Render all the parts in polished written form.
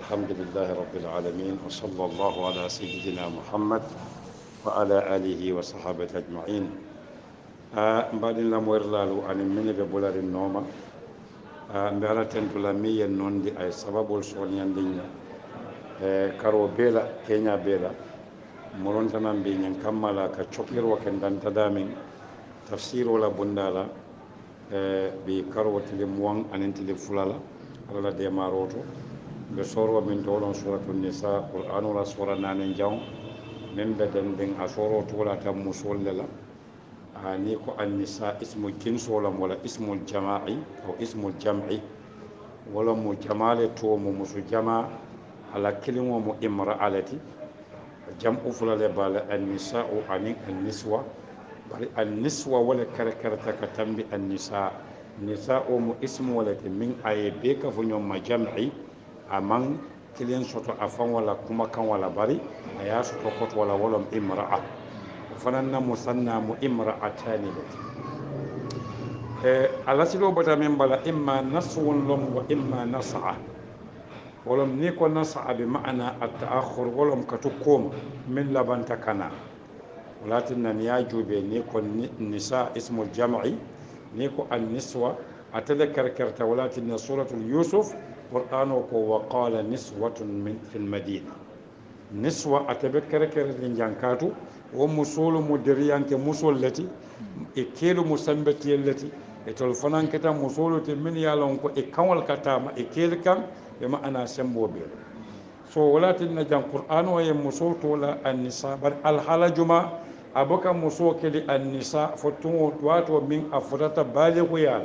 الحمد لله رب العالمين وصلى الله على سيدنا محمد وعلى آله وصحابه أجمعين. بعد الأمر لالو أن من ببولار النوم mbala tentula miyen nondi ay sababol soñandinga karo bela kenya bela morontanan be nyen kammala ka chokirwa ken dantada min tafsir wala bundala bi karo tile muwan anen tile fulala ala de maroto be sorwa min tolon suratul nisa qur'an wala sura nanen jaw men be den den asoro tola tam musolla ni ko annisa ismu jins wala wala ismul jama'i aw ismul jam'i wala mu jamale to mu musu jama ala kilimo mu imra'alati jam'u fulale bala annisa'u ani anniswa bari anniswa wala karakarta ka tambi annisa nisa'u mu ismu wala min aye be ka fu nyom ma jam'i amang kilin soto afan wala kuma kan wala bari aya soto kot wala wala imra'a fananna musanna mu imra'atani alasilo bata min bala imma naswun lom wa imma nas'a wolom ni ko nas'a bi ma'ana at-ta'akhkhur wolom katukum min labanta kana walatin nan ya jube ni ko nisa ismul jam'i ni ko an-niswa atadhakkar karta walatin suratul yusuf qur'anu ko wa qala niswatun min fil madina niswa atadhakkar karta jankatu wo musolu mu deriyanke musol lati e kelu musambeti lati e tol fanan keta musolu te min yalon ko e kanwal katama e kel kan be ma ana sembo be so walatin na jan qur'an wa yem musol to la an-nisa bar al halajuma aboka muso keli an-nisa fotu wato min afrata balighu ya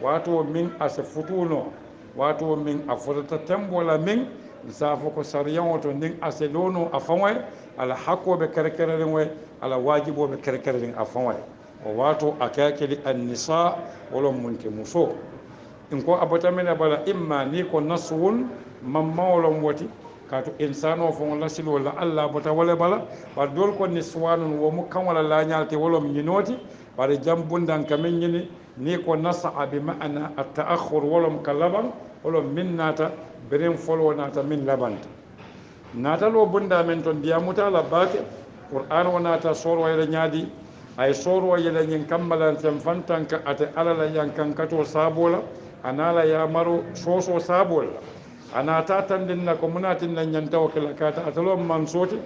wato min asfutuno wato min afrata tembola min safo ko sariyan wato nin aselono afanway ala hakkoɓe kerekereren way ala wajiboɓe kerekereren afanway o wato akakeli annisa wolon munke muso in ko abatamene bala imma ni ko naswun mammawolon woti kato insano fon lasil walla allah bota wala bala bar dol ko niswanun wo mu kan wala lañalte wolom ñinoti bare jam bundan kamen ñini ni ko nasaa bi ma'ana at-ta'akhkhur wolom kalaban wolom min nata beren folo nata min labanta nata lo bunda men ton diamuta la bake qur'an wonata soro yele nyaadi ay soro yele nyin kammalan sem fantanka ate alala yankan kato sabola anala ya maro soso sabola anata tandinna ko munatin nan nyanta wakala kata atalo man soti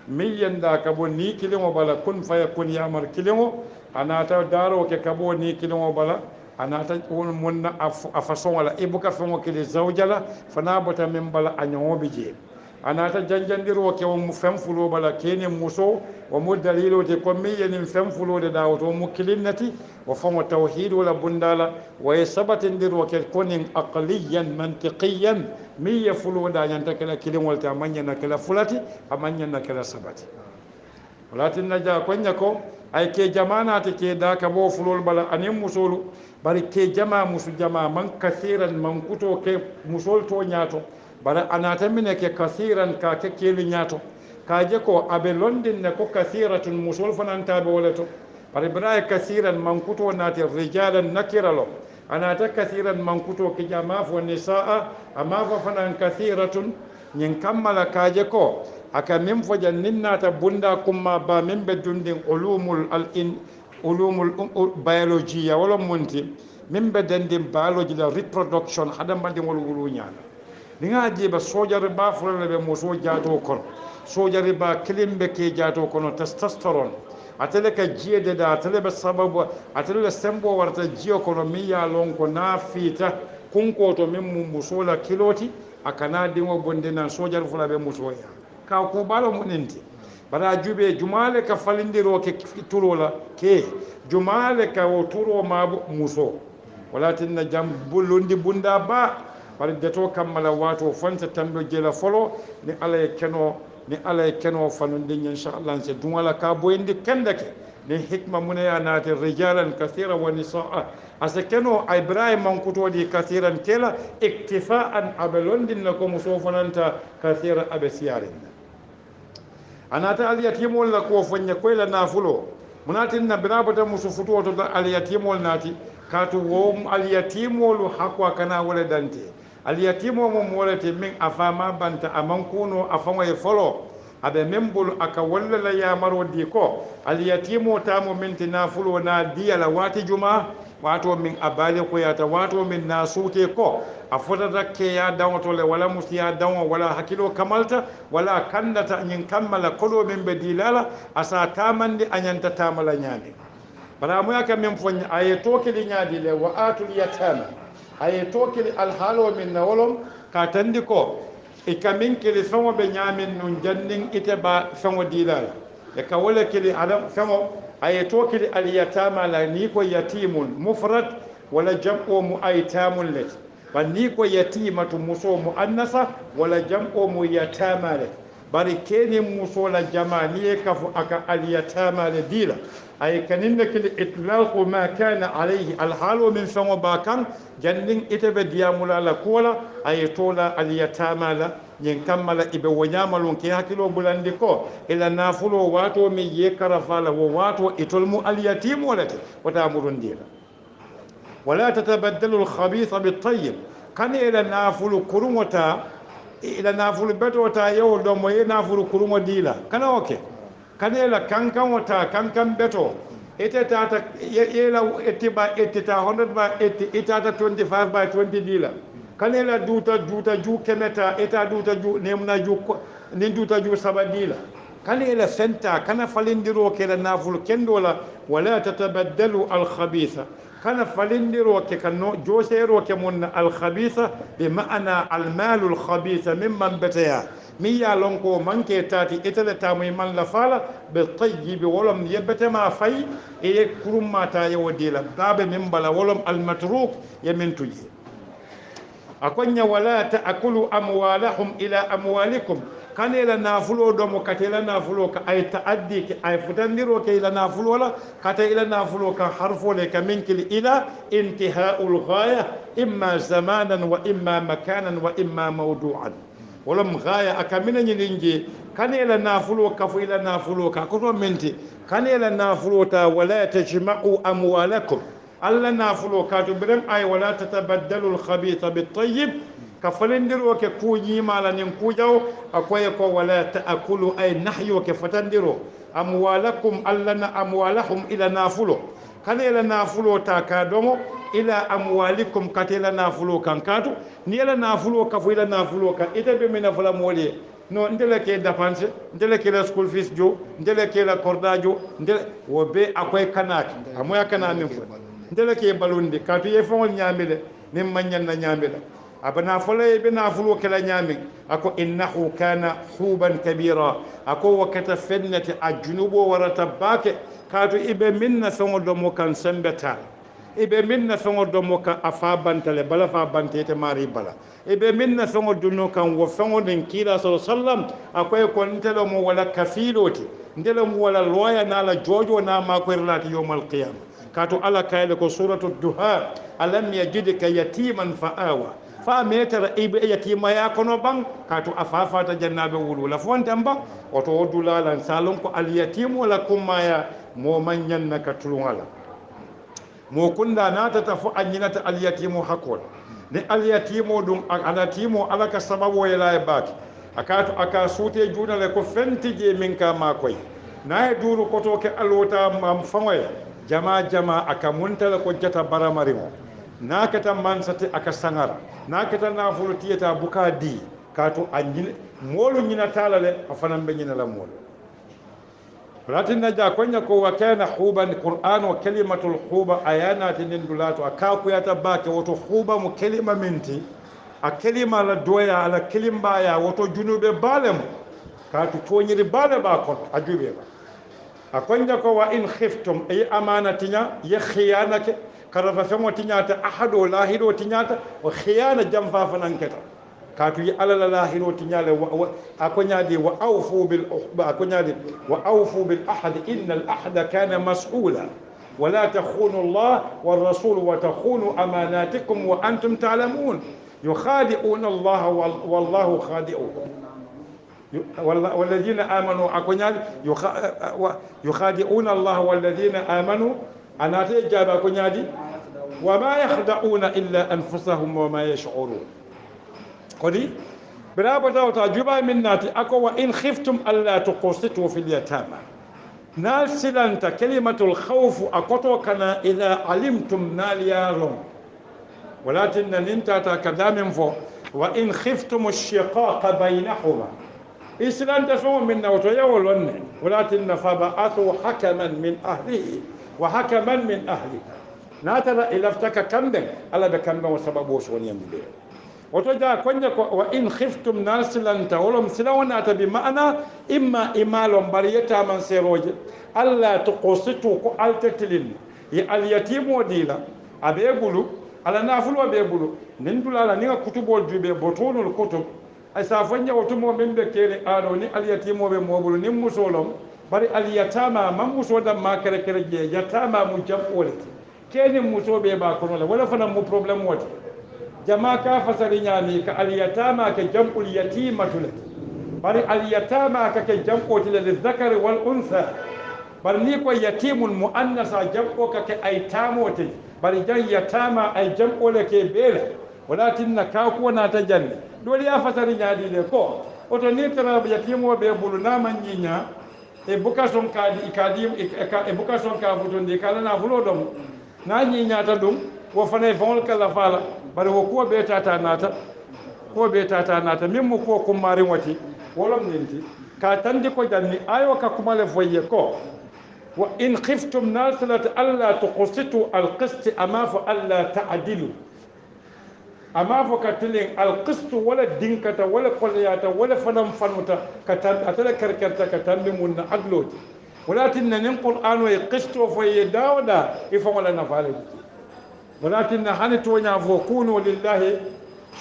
mi yanda kabo ni kilimo bala kun fayakun ya mar kilimo anata daro ke kabo ni kilimo bala anata won monna a façon wala ibuka famo kili zawjala fana bota min bala anyobi je anata janjandiro ke won fem fulo bala kene muso wa mu dalilo te ko mi yenin fem fulo de dawoto mu kilinnati wa famo tawhid wala bundala wa sabatindiro ke konin aqliyan mantiqiyan mi yafulo da nyanta kala kilin walta manya na kala fulati amanya na kala sabati walatin naja konya ko ay ke jamana te ke da ka bo fulol bala anin musolu bari ke jama musu jama man kasiran man kuto ke musol to nyato bara anata mine ke kasiran ka ke keli nyato ka je ko abe londin ne ko kasiratun musul fananta be walato bari bara kasiran man kuto nati rijalan nakiralo anata kasiran man kuto ke jama fo nisaa ama fa fanan kasiratun nyin kammala ka je ko aka min fo janninnata bunda kumma ba min be dundin ulumul biology ya wala munti min be dendin biology la reproduction hadam bandi wol wulu nyaana dinga jiba sojare ba fulale be muso jaato kon sojare ba kilimbe ke jaato kono testosterone atele ka jiede da atele be sababu atele sembo warta jiyo kono mi ya lon ko na fita kunko to min muso la kiloti akana dingo bondina sojare fulale muso ya ka ko balo muninti bara jube jumale ka falindiro ke turola ke jumale ka o turo ma muso walatin na jam bulundi bunda ba bar deto kammala wato fonta tamdo jela folo ni ala keno fanundi inshallah se dumala ka boyndi kendake ni hikma munaya nati rijalan kathira wa nisaa asakeno ibrahim man kutodi kathiran kela iktifaan abalondin nako muso fananta kathira abasiyarin anata aliyatimol la ko fanya koyla nafulo munatin na birabata musu futuwo to aliyatimol nati katu wo aliyatimol hakwa kana wala dante aliyatimo mo molete min afama banta amankuno afango e folo abe membul aka walla la yamaro di ko aliyatimo tamo minti nafulo na diyala wati juma wato min abale ko yata wato min nasute ko a fotata ke ya dawtole wala musiya dawo wala hakilo kamalta wala kandata nyin kammala kolo min be dilala asa tamandi anyanta tamala nyani bara mu yaka min fonya ayeto kili nyadi le wa atul yatama ayeto kili alhalo min nawolom ka tandi ko e kamin kili famo be nyamin nun jannin ite ba famo dilala e ka wala kili adam famo ayeto kili aliyatama la ni ko yatimun mufrad wala jam'u muaytamun lat banni ko yatimatu muso muannasa wala jam'u mu yatama lat bari keni muso la jamani kafu aka aliyatama la dila ay kaninna kili itlaqu ma kana alayhi alhalu min famo bakan jannin itabe diyamula la kola ayetola aliyatama la nyen kammala ibe wonyamalon ke hakilo bulandi ko ila nafulo wato mi yekara fala wo wato itolmu alyatim walati wata murundila wala tatabaddalu alkhabitha bitayyib kan ila nafulu kurumota ila nafulu betota yow do mo nafulu kurumo dila kana oke kan ila kankan wata kankan beto ite tata yela etiba etita 100 by 80 itata 25 by 20 dila kanela duta ju kemeta eta duta ju nemna ju nin duta ju sabadila kanela senta kana falindiro kela naful kendola wala tatabaddalu al khabitha kana falindiro ke kanno josero ke mun al khabitha bi ma'ana al mal al khabitha mimman bataya mi ya lonko manke tati itala tamuy man la fala bi tayyib walam yabata ma fay e kurum mata yawdila babe min bala walam al matruk yamin tuji akonya wala taakulu amwalahum ila amwalikum kanela nafulo do mo katela nafulo ka ay taaddi ki ay futandiro ke ila nafulo la kata ila nafulo ka harfo le ka minkil ila intihaul ghaya imma zamanan wa imma makanan wa imma mawdu'an walam ghaya akamina nyinje kanela nafulo ka fu ila nafulo ka ko menti kanela nafulo ta wala tajma'u amwalakum alla nafulo katu biran ay wala tatabaddalu alkhabitha bitayyib kafalindiro ke kuji mala nin kujaw akoy ko wala taakulu ay nahyu ke fatandiro amwalakum allana amwalahum ila nafulo kana ila nafulo ta ka domo ila amwalikum katila nafulo kan katu ni ila nafulo ka fu ila nafulo ka ite be mina fula mole no ndele ke dépense ndele ke la school fees jo ndele ke la cordajo ndele wo be akoy kanaki amoya kana min fu ndele ke balundi katu ye fongol nyamile nim manyan na nyamile abana fole be na fulo kala nyami ako innahu kana huban kabira ako wakata fennati ajunubo warata bake katu ibe minna songo do mo kan sembeta ibe minna songo do mo kan afa bantale bala fa bantete mari bala ibe minna songo dunno kan wo songo den kila sallam akoy ko ntelo mo wala kafiloti ndelo mo wala loya na la jojo na ma ko relati yawmal qiyamah kato ala kayle ko suratu duha alam yajidka yatiman fa'awa fa metara ibe yatima ya kono bang kato afafa ta jannabe wulu la fontamba oto wodula lan salon ko al yatim wala kuma ya mo manyan na katulungala mo kunda nata tafu anyinata al yatimu hakol ne al yatimu dum ala timo ala ka sababu yela baki akato aka sute juna le ko fenti je min ka makoy na duru koto ke alota mam fangoy jama aka muntala ko jata baramarimo nakata mansati aka sangara nakata nafulu tiyata bukadi kato anjine molu nyina talale afana be nyina la molu latin naja konya ko wa kana huban qur'an wa kalimatul huba ayana tinin dulato akaku yata bake woto huba mu kalima minti a kalima la doya ala kalimba ya woto junube balem kato tonyiri bale ba kon ajube ba akonya ko wa in khiftum ay amanatinya ya khiyanake karafa famo tinyata ahado lahido tinyata wa khiyana jamfa fananketa katu yi alala lahido tinyale akonya di wa awfu bil uhba akonya di wa awfu bil ahd innal ahda kana mas'ula ولا تخونوا الله والرسول وتخونوا أماناتكم وأنتم تعلمون يخادعون الله والله خادعهم والذين آمنوا يخادعون الله والذين آمنوا أنا تجاب أكونيادي وما يخدعون إلا أنفسهم وما يشعرون kodi برابو داوتا جبا من ناتي أكو وإن خفتم ألا تقسطوا في اليتامى نالسلانتا كلمة الخوف أكوتو كنا إذا علمتم ناليارون ولكن ننتا كدام فو وإن خفتم الشقاق بينهما إسلانتا سوى من نوتو يولون ولكن فبعثوا حكما من أهله وحكما من أهله ناتلا إلى افتك كمبن ألا بكمبن وسببوش ونيمبين وتجا كونيا وإن خفتم ناسلنتا ولم سلونا تبي معنا إما إمالهم بريتا من سيروج ألا تقسطوا كالتتلين اليتيم وديلا أبي بلو على نافلو أبي بلو نندل على نيا كتب الجبي بطون الكتب أسافني وتمو من بكير آلوني اليتيم وبموبلو نمسولم بري اليتامى ما مسودا ما كركرج يتامى مجمع كين مسوبي باكونولا ولا فنا مو بروبلم وات جما ka fasari nyami ka aliyatama ka jam'ul yatimatu lak bari aliyatama ka ke jam'o til zakari wal unsa bari ni ko yatimul muannasa jam'o ka ke aitamo te bari jan yatama ay jam'o le ke bela walakin ka ko na ta janne dole ya fasari nyadi le ko oto ni tara yatimo be bulu na manyinya e bukason ka di ikadim e bukason ka butonde kala na fulo dom na nyinya ta dum wo fane fon kala fala bari wo ko be tata nata min mu ko kumari wati wolom ninti ka tandi ko janni ayo ka kumale foye ko wa in khiftum nasalat alla tuqsitu alqist ama fa alla ta'dilu ama fa katilin alqist wala dinkata wala qolyata wala fanam fanuta katan atala karkarta katan mun adloti walakin nin qur'an wa qistu foye dawda ifa wala nafale ولكن حنتونا فكونوا لله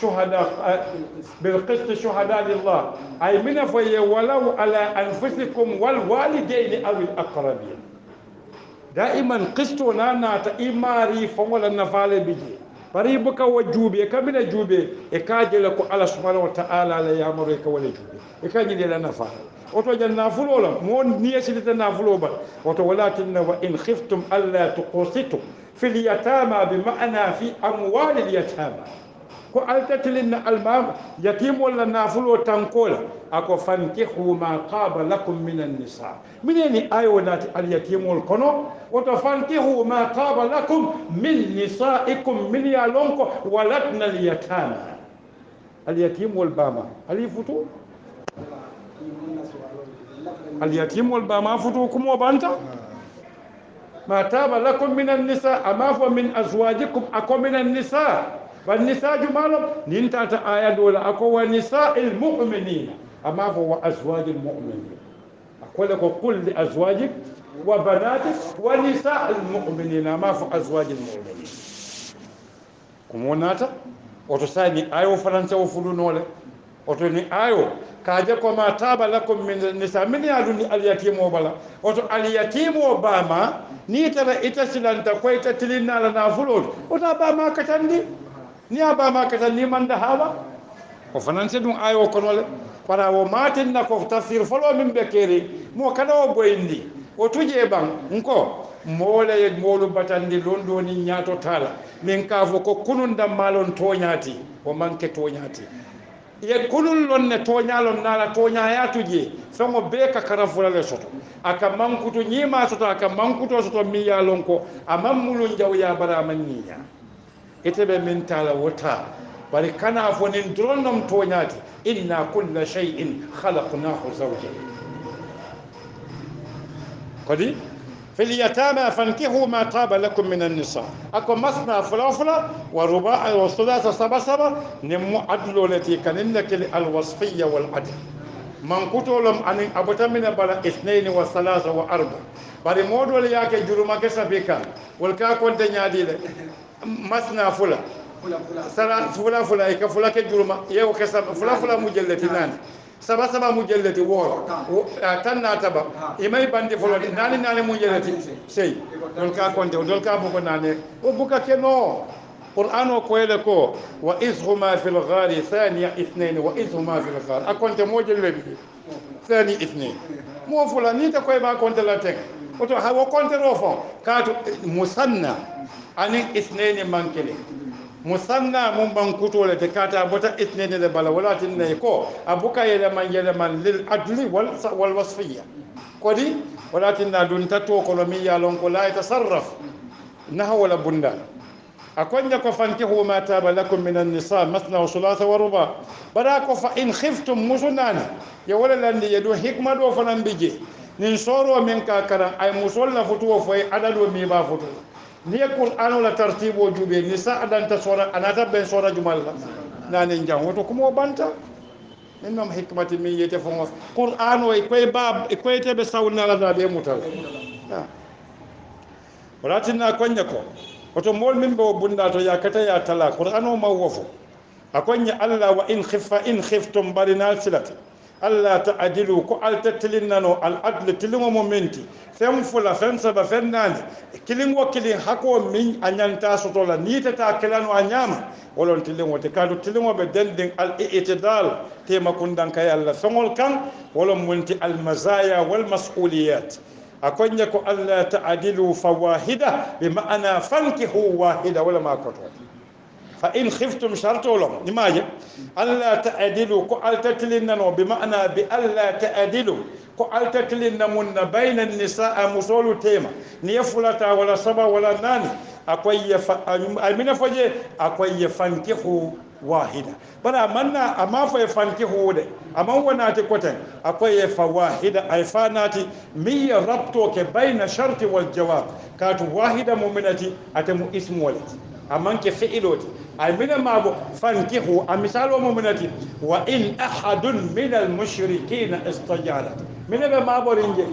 شهداء بالقسط شهداء لله أي من في ولو على أنفسكم والوالدين أو الأقربين دائما قسطنا نات إماري فولا نفعل بيجي بريبك وجوبي كمن جوبي إكاجلك على سبحانه وتعالى لا يأمرك ولا جوبي إكاجل لنا نفعل وتوجد نافلو مون نيسيت نافلو بل ولكن وإن خفتم ألا تقسطوا في اليتامى بمعنى في أموال اليتامى كو ألتتلن المام يتيم ولا نافلو تنقول أكو فانكحوا ما قاب لكم من النساء من يعني آيونات اليتيم والقنو وتفانكحوا ما قاب لكم من نسائكم من يالونكو ولدنا اليتامى اليتيم والباما هل يفتو اليتيم والباما فتو كم وبانتا ما تاب لكم من النساء أما فو من أزواجكم أكو من النساء والنساء جمالهم ننتات آيات ولا أكو ونساء المؤمنين أما فو أزواج المؤمنين أقول لكم قل لأزواجك وبناتك ونساء المؤمنين أما فو أزواج المؤمنين كموناتا وتساني آيو فرنسا وفلونولا وتني آيو kaje ko ma taba lakum min nisa min yaduni alyatim wala oto alyatim bama ni tara ita silanta ko ita tilinna la nafulot ota bama katandi ni abama katandi man da hala o fananse dum ayo ko wala para wo matin na ko tafsir folo min bekeri mo kada o boyndi o tuje ban nko mole molu batandi londo ni nyato tala min ka fo ko kunun dam malon toñati o manke toñati ye kulul lon ne toñalon nala toñaya tuje fengo be ka karafula le soto aka mankuto nyima soto aka mankuto soto mi yalon ko amam mulun jaw ya bara man nyinya itebe min tala wota bari kana fonin dronom toñati inna kulla shay'in khalaqnahu zawjan kodi في اليتامى فانكحوا ما طاب لكم من النساء أكو مثنى فلا ورباع وثلاث سبع نمو عدل التي كان لك الوصفية والعدل من كتولم أن أبتمن بلا 2 و3 و4 bari modol yake juruma kesa bika walka konte nyaadi le masna fula fula ika fula ke juruma yew kesa fula mujallati nani saba mujallati woro tanna taba imay bandi folo nani mujallati sey walka konte walka buko nane o buka keno قرآن كويل كو وإذهما في الغار ثانية 2 وإذهما في الغار أكونت موجل لبي ثاني 2 مو فلاني تكوي با كونت لا تك oto ha wo konte ro fon kaatu musanna ani 2 mankele musanna mun ban kutole te kata bota itnene le bala wala tinne ko abuka yele man lil adli wal wasfiyya kodi wala tinna dun tato ko mi ya lon ko la yatasarraf naha wala bunda akonya ko fankihu ma taba lakum min an-nisa mathna wa thulatha wa ruba barako fa in khiftum musunani ya wala landi yedo hikma do fanan bije nin soro min ka kara ay musolla futu fo adado mi ba futu ni qur'anu la tartibo jube ni sa adanta sora anata ben sora jumalla nani jam woto kumo banta min nom hikmati min yete fo qur'anu e koy bab e koy tebe sawna la da be mutal walatinna konya ko woto mol min bo bunda to yakata ya tala qur'anu ma wofo akonya allah wa in khiftum barinal silati alla ta'dilu ko altatilinnano al adl tilimo momenti fem fula fem saba fem nani kilingo kilin hako min anyanta sotola nitata kilano anyama wolon tilingo te kadu tilingo be dending al i'tidal tema kundan kay alla fengol kan wolon munti al mazaya wal mas'uliyat akonya ko alla ta'dilu fawahida bima'ana fankihu wahida wala ma koto فإن خفتم شرطوا لهم لماذا ألا تعدلوا كألتتلن بمعنى بألا تعدلوا كألتتلن من بين النساء مسول تيما نيفلتا ولا صبا ولا ناني أكوي أمين فجي أكوي فانكحوا واحدة بنا منا أما فانكحوا ده أما هو ناتي كوتن أكوي فواحدة أي فاناتي مي ربطوك بين شرط والجواب كانت واحدة مؤمنتي أتم اسم ولد أمانك فعلوتي أي من ما فانكحوا مثال ومؤمنتي وإن أحد من المشركين استجارت من ما برنجي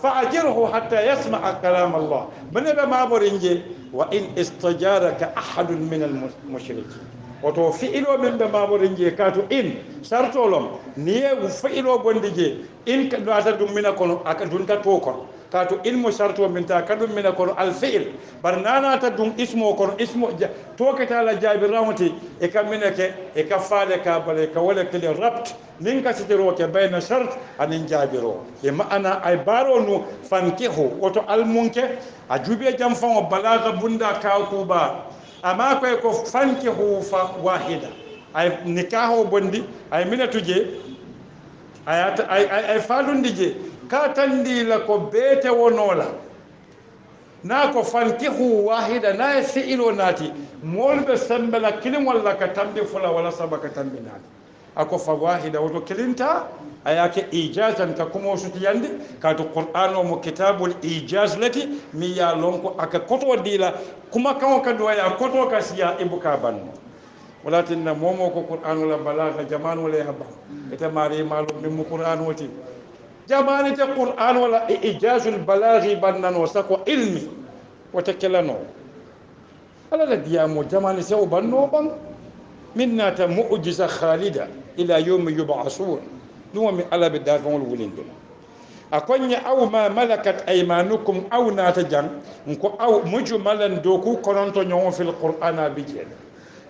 فأجره حتى يسمع كلام الله من ما برنجي وإن استجارك أحد من المشركين وتو فعلوا من ما برنجي كاتو إن سرتولم نيه فعلوا بندجي إن كنت من كونو أكدون تتوكل كاتو علم شرط من تاكدم من كون الفعل برنانا تدون اسمه كون اسمه توكتا لا جابر رامتي اكمنك اكفالك بالك ولا كل ربط نينكا ستروك بين شرط ان جابرو اما انا اي بارونو فانكيهو وتو المونك اجوبي جام فون بلاغه بوندا كاكوبا اما كو فانكيهو فواحده اي نكاحو بوندي اي منتوجي اي فالونديجي katandi la ko bete wonola na ko fankihu wahida na fi'ilo nati molbe sambala kilim wala ka tambi fula wala sabaka tambi nati ako fa wahida wato kilinta ayake ijazan ka kuma su yandi ka to qur'ano mo kitabul ijaz lati mi ya lonko aka koto dila kuma kan ka do ya koto ka siya ibuka banno walatinna momo ko qur'ano la balagha jamanu la yaba ita mari malum min qur'ano wati جمانة القرآن ولا إيجاز البلاغي بنان وسكو علمي وتكلنو ألا لديامو جمانة سو بنو بن منا مؤجزة خالدة إلى يوم يبعثون نوم على بدافع الولين دون أكوني أو ما ملكت أيمانكم أو ناتجان أو مجملا دوكو كرنتو نيوم في القرآن بجين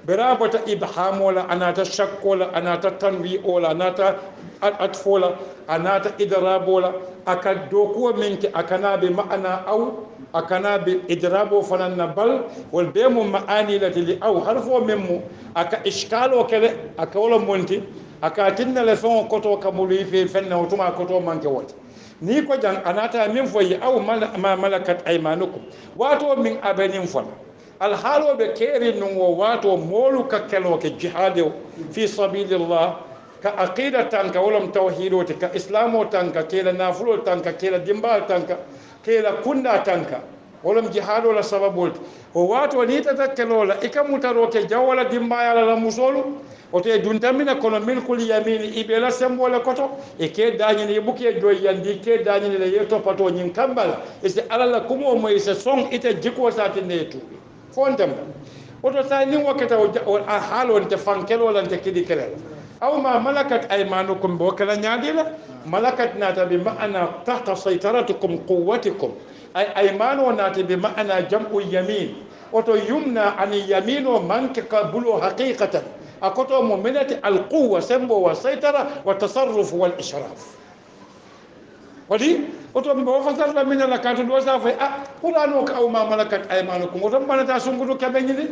برابط إبحام ولا أناتا شك ولا أناتا تنوي ولا أناتا أطفولا أناتا إدراب ولا أكدوكو منك أكنا بمعنى أو أكنا بإدراب فنن بل والبيم معاني التي أو حرفو ممو أكا إشكال وكذا أكولا مونتي أكاتن لفون كتو كمولي في فن وتما كتو منك وات نيكو جان أناتا من فوي أو ما ملكت أيمانكم واتو من أبنين فن الحالو بكيري نمو واتو مولو ككلو كجهاد في سبيل الله كعقيدة تانكا ولم توحيدو كإسلامو تانكا كيلا نافلو تانكا كيلا دمبال تانكا كيلا كندا تانكا ولم جهاد ولا سببولت وواتو نيتا تكلو لا إكا متارو كجاولا دمبايا لا مسولو وتي دونتامينا كونو ملكو اليمين إبلا سمبولا كوتو إكي داني يبوكي جوي يندي كي داني ليتو باتو نين كامبالا إسي على لا كومو مويسة سون إتا جيكو ساتي نيتو فونتم وتو سايني وكتا حالو انت فانكلو ولا انت كيدي كلال أو ما ملكت أيمانكم بوكلا نادلة ملكت ناتا بمعنى تحت سيطرتكم قوتكم أي أيمانو ناتا بمعنى جمع يمين وتو يمنى عن اليمين ومنك قبلو حقيقة أكتو مؤمنة القوة سمو والسيطرة والتصرف والإشراف ودي وتو بوفصل من لكاتو دوسا في qur'ano ka aw ma malakat aymanukum woto banata sungudu kabe ñini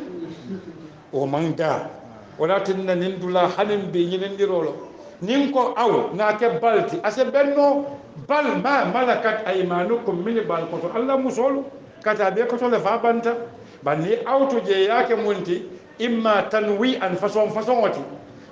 o mangda wala tinna nin dula hanin be ñinendirolo nin ko aw na ke balti ase benno bal ma malakat aymanukum min bal ko to Allah musolu kata be ko to le fa banta banni awto je yake munti imma tanwi an façon wati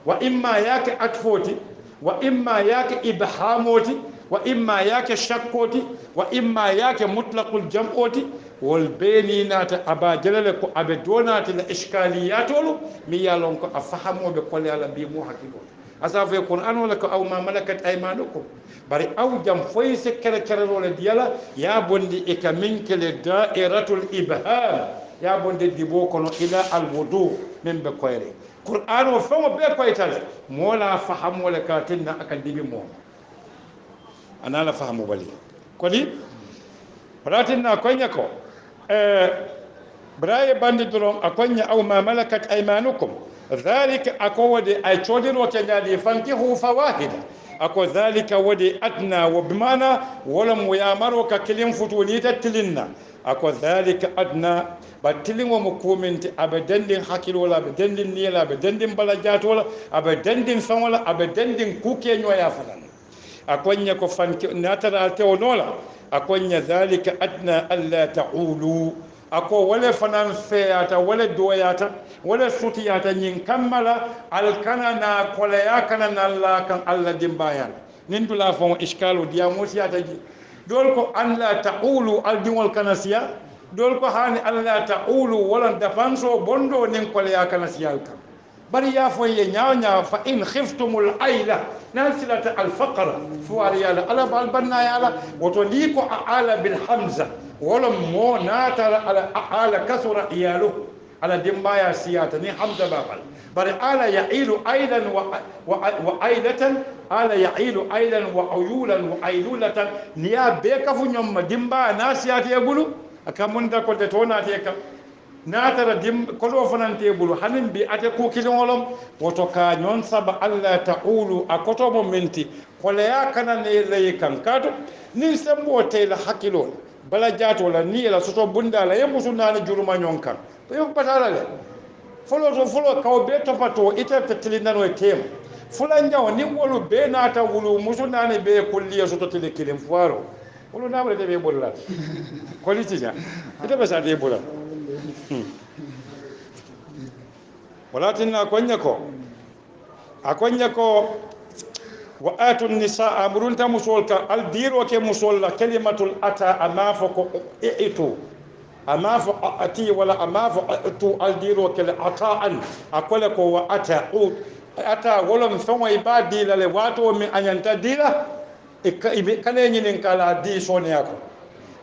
wa imma yake atfoti wa imma yake ibhamoti wa imma yake shakkoti wa imma yake mutlaqul jam'oti wol beni nata aba jalale ko abe donati la iskaliyatolu mi yalon ko afahamo be ko yalla bi mu hakiko asafa qur'an wala ko aw ma malakat aymanukum bari aw jam foy se kere kere wala diyala ya bondi e ka minkele da'iratul ibham ya bonde dibo kono ila al wudu min be koyre qur'an o famo be koytale mola fahamo le katinna akan dibi mo anala fahamu bali kodi walatinna konya ko braye bandi doron akonya aw ma malakat aymanukum dhalika akowade ay chodiro kenyadi fankihu fawahida ako dhalika wadi adna wa bimana wala muyamaro ka kilim futuni tatilinna ako dhalika adna batilin wa mukuminti abadandin hakilo wala abadandin niyala abadandin balajato wala abadandin sanwala abadandin kuke nyoya falan akonya ko fanki natara teonola akonya dhalika adna alla ta'ulu ako wala fanan feyata wala doyata wala sutiyata nyin kammala alkana na kolaya kana na Allah kan Allah dimbayan nin dula fon iskalu dia musiyata ji dol ko an la ta'ulu aldimol kanasiya dol ko hani alla ta'ulu wala dafanso bondo nin kolaya kanasiya kan bari ya fo ye nyaanya fa in khiftumul aila nasilata al faqra fuariyala ala bal banna yala woto liko ala bil hamza wala mo natara ala ala kasura iyalu ala dimbaya siyata ni hamza babal bari ala ya'ilu aidan wa ailatan ala ya'ilu aidan wa uyulan wa ailulatan niya be kafu nyom dimba na siyata ya bulu akamunda ko de tona te ka natara dim ko do fanante bulu hanin bi ate ko kilolom woto ka nyon saba alla ta'ulu akoto mo menti ko le yakana ne lay kan kato nin sembo te la hakilo bala jato la ni la soto bunda la yembu sunana juruma nyon kan to yo patala le folo kaw be topato ite telinano e tem fulan jaw ni wolu be nata wulu musunane be kulliya soto tele kilim fuaro wolu namre de be bolla ko litija ite be sa de bolla walatin akonya ko wa atu nisaa amrunta musolka al diro ke musolla kalimatul ata amafo ko itu amafo ati wala amafo tu al diro ke ataan akola ko wa ata wala mfamo ibadi la le wato mi anyanta dila kale nyinin kala di sone yako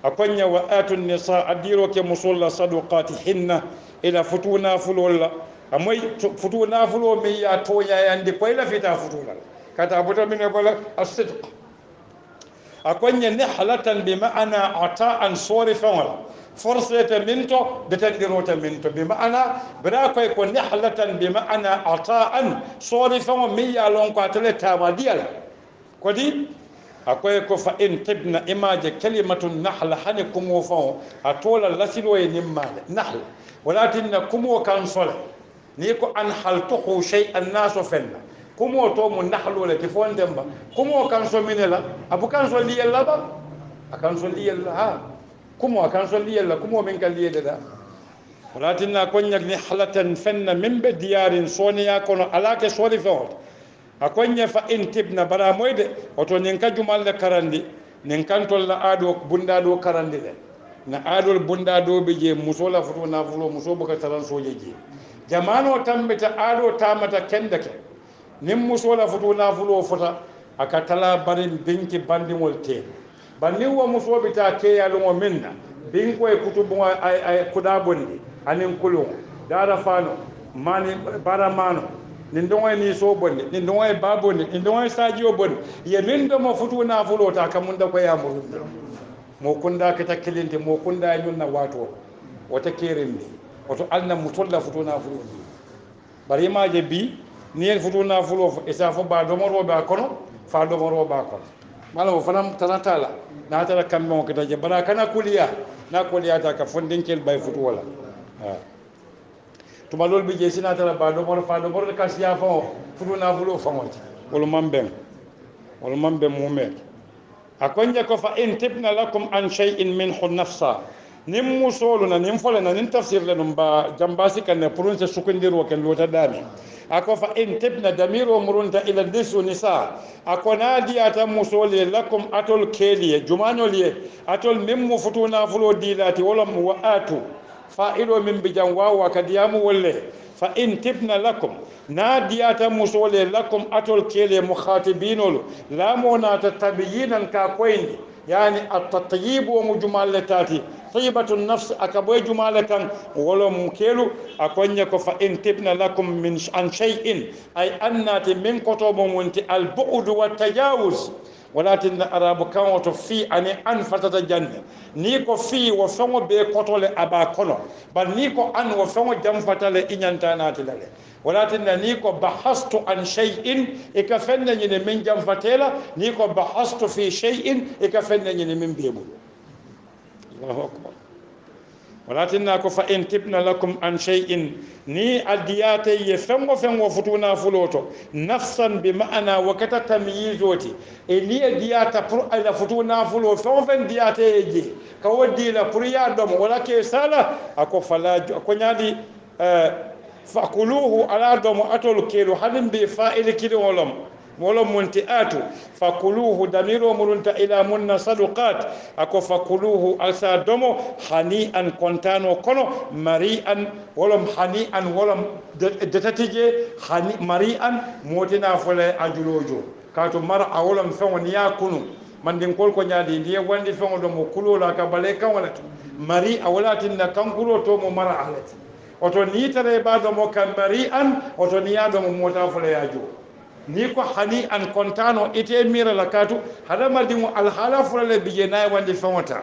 akonya wa atu nisaa adiro ke musolla sadaqatihinna ila futuna fulolla amoy futuna fulo mi ya toya yandi ko ila fita futuna kata buta min bala as-sidq akonya nihlatan bi ma'ana ata'an sorifa wala forsata minto betandirota minto bi ma'ana bra ko nihlatan bi ma'ana ata'an sorifa mi ya lon ko atleta madiyal kodi akoy ko fa in tibna imaje kalimatun nahl hanikum wa fa atola lasilo e nimmale nahl walakin kumo kan sola ni ko an haltuhu shay'an nasu fenna kumo to mun nahlu le tifon demba kumo kan so minela abu kan so liyalla ba akan so liyalla ha kumo akan so liyalla kumo min kan liyada da walakin na konya ni halatan fenna min be diyarin soniya kono alake sori fewot akonya fa in tibna bara moyde oto nin ka jumal le karandi nin kan tolla ado bunda do karandi le na adol bunda do be je musola futo na fulo muso buka taran soje je jamano tambita ado tamata kendake nim musola futo na fulo fota akatala barin binki bandimol te banni wo muso bita ke yalumo minna binko e kutubu ay kuda bondi anin kulo dara fano mani baramano nin dongoy ni so bondi nin dongoy babondi nin dongoy sajiyo bondi ye min do mo futo na fulo ta kamunda ko ya murunda mo kunda kita kilinte mo kunda nyunna wato wata kerindi wato alna mutolla futuna fulo bari ma je bi ni en futuna fulo fo isa fo ba do moro ba kono fa do moro ba kono mala fanam tanatala na tara kammo ko taje bara kana kuliya na kuliya ta ka fondinkel bay futu wala tuma lol bi je sina tara ba do mor fa do mor ka siya fa futu na fulo fa wonti wala mambe mumet akonje ko fa in tibna lakum an shay'in minhu nafsa nim musoluna nim folana nim tafsir le dum ba jambasi kan ne pour se sukundiro ken lota dami ako fa in tibna damiro murunta ila nisu nisa ako nadi ata musole lakum atol keliye jumanoliye atol mimmu futuna fulo dilati wala mu waatu fa'ilo min bijan wawa kadiyamu walle fa in tibna lakum nadiyata musole lakum atol kele mukhatibinol la monata tabiyinan ka koyndi yani at-tatyib wa mujmalatati tibatu nafs akaboy jumalakan wala mukelu akonya ko fa in tibna lakum min an shay'in ay annati min kotobo munti al-bu'd wa tajawuz walatin arabu kan wato fi ani an fatata janne ni ko fi wo fengo be kotole aba kono bal ni ko an wo fengo jam fatale inyanta natilale walatin ni ko bahastu an shay'in e ka fenne ni min jam fatela ni ko bahastu fi shay'in e ka fenne ni min bebu Allahu akbar walatin ko fa in tibna lakum an shay'in ni adiyate ye fengo futuna fuloto nafsan bi ma'ana wa kata tamyizoti e ni adiyata pour ala futuna fulo fen diyate je ka wodi la pour ya dom wala ke sala ako fala ko nyadi fakuluhu ala dom atol kelu hadin bi fa'il kilo wala muntiatu fakuluhu damiro murunta ila munna saduqat ako fakuluhu alsa domo hani'an kontano kono mari'an wala hani'an wala detatije mari'an motina fole ajulojo kato mara awlam fewon yakunu mandin kolko nyaadi ndiye wandi fewon do mo kulola ka bale kan wala mari awlatin na kan kulo to mo mara alati oto ni tare ba do mo kan mari'an oto ni ya do mo mota fole ajo ni ko hani an kontano ite mira lakatu hada mardimu alhala fulale bije nay wande fawata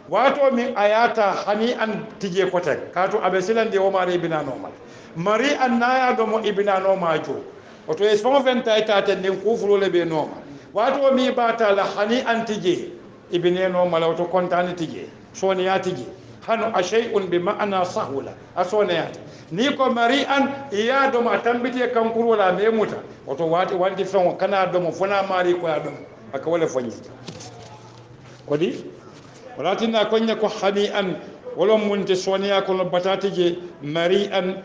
wato min ayata hani an tije kote kato abe silande o mari ibina normal mari an naya do mo ibina normal jo oto es fon 20 tata nden ko fulole be normal wato mi bata la hani an tije ibine normal oto kontani tije soni ya tije hanu ashay'un bi ma'ana sahula asona yata ni ko mari an iya do ma tambite kankuro la me muta oto wati wandi fen kana do mo fona mari ko ya do aka wala fanyi kodi walatina konya ko hani an wala munte sonia ko no batati je mari an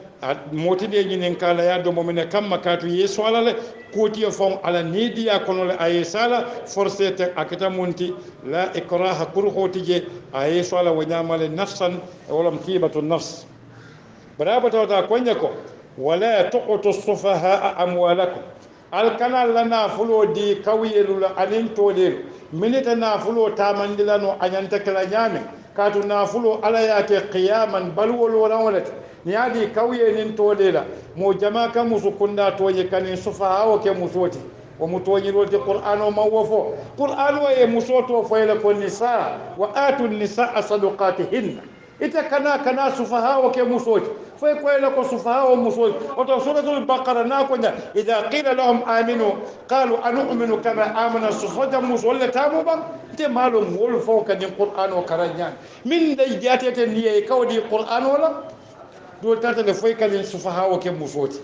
motide nyinen kala ya do mo mene kamma katu yeso alale koti fon ala nidiya kono le ayesala forcé te akata munti la ikraha kurhoti je ayeso ala wanyamale nafsan wala mtibatu nafs برابط وتا كونيكو ولا تقطوا السفهاء اموالكم الكنا لنا فلو دي كويلو انين توليل منيت نافلو تامندلانو انينتا كلا نيامي كاتو نافلو على ياكي قياما بل ولا ولت نيادي كويلين توليلا مو جما كمسو كندا توي كان سفهاء وكمسوتي ومتوني لولتي قران وما وفو قران وي مسوتو فيلكو النساء واتوا النساء صدقاتهن ita kana sufaha wa ke musoti fay ko ila ko sufaha wa musoti wato suratul baqara na ko nya idha qila lahum aminu qalu anu'minu kama amana sufaha musalla tamu ban te malo ngol fo kan qur'an o karanyan min dai jatete niye kawdi qur'an wala do tata le fay kan sufaha wa ke musoti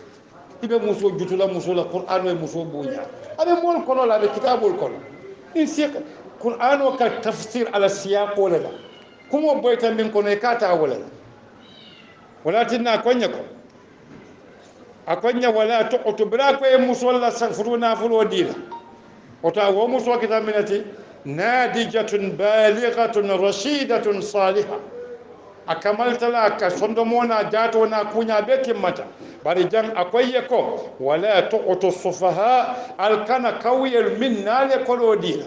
ibe muso jutula musola qur'an wa muso bunya abe mol kono la be kitabul kono in sik qur'an wa ka tafsir ala siyaq wala kumo boyta min kono e kata wala tinna konya ko akonya wala tuqtu bra ko e musalla safruna fulo dila ota wo muso kita minati nadijatun balighatun rashidatun salihah akamalta la ka sondo mona jato na kunya bekin mata bari jan akoye ko wala tuqtu sufaha alkana kawiyel min nale kolodila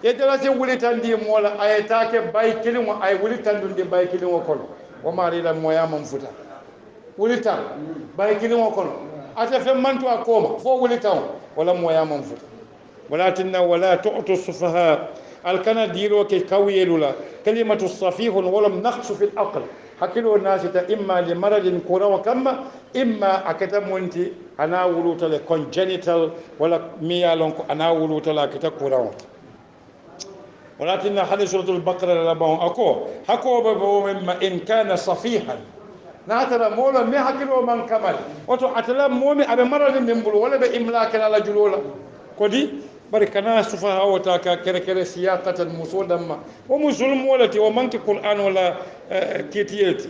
yedala se wulitandi mola ayatake bay kilin wa ay wulitandunde bay kilin wa kono o mari la moya mam futa wulitan bay kilin wa kono ata fe mantu akoma fo wulitan wala moya mam futa walakinna wala tu'tu sufaha alkana diro ke kawiyelula kalimatu safihun wala naqsu fil aql hakilu nasita imma li maradin kurawa kama imma akatamunti ana wuluta le congenital wala miyalon ko ana wuluta la kita kurawa ولكن حديث سورة البقرة لبون أكو حكو بما إن كان صفيحا ناترا مولا مي حكيلو من كمال وتو أتلا مومي أبي مرض من بلو ولا بإملاك على جلولا كودي bari kana sufaha wata ka kere kere siyaqatan musodamma wa musulm walati wa manki qur'an wala kitiyati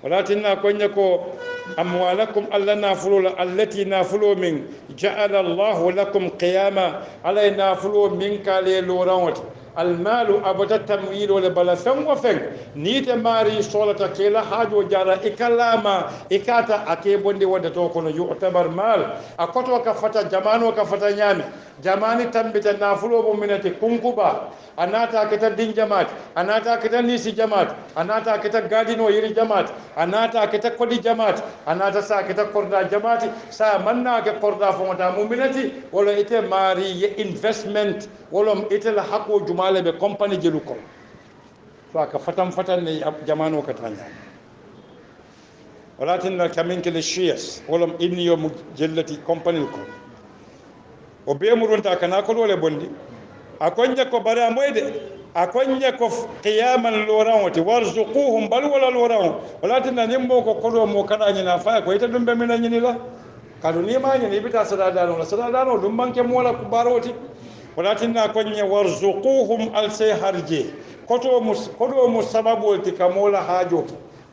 walatinna konya ko amwalakum alla nafulu allati nafulu min ja'ala Allah lakum qiyama alayna nafulu min kale lorawati المال أبدا تمويل ولا بلا ثم وفن نيت ماري صولة كلا حاجة جارة إكلاما إكاتا أكيبوندي ودتوكونا يعتبر مال أكوت وكفتا جمان وكفتا نيامي جماني تنبت نافلو بمنتي كنكوبا أناتا كتا دين جماعت أناتا كتا نيسي جماعت أناتا كتا غادين ويري جماعت أناتا كتا كودي جماعت أناتا سا كتا كوردا جماعت سا منا كوردا فمتا مؤمنتي ولا إتي ماري investment ولا إتي لحقو جمالة بكمباني جلوكم فاك فتن جمانو كتانيا ولكن كمين كالشيس ولا إني يوم جلتي كمباني لكم وبيمرون تاكنا كل ولا بندي أكونجا كبارا مويد أكونجا كف قياما لورانوتي وارزقوهم بل ولا لوران ولكن نيمبو كلو موكنا نافا كويتا دم بمنا نيلا كانوني ما ني بيتا سدادانو دم بانك مولا كباروتي ولكن أكونجا وارزقوهم السيحرجي كتو مسبب تكمولا حاجو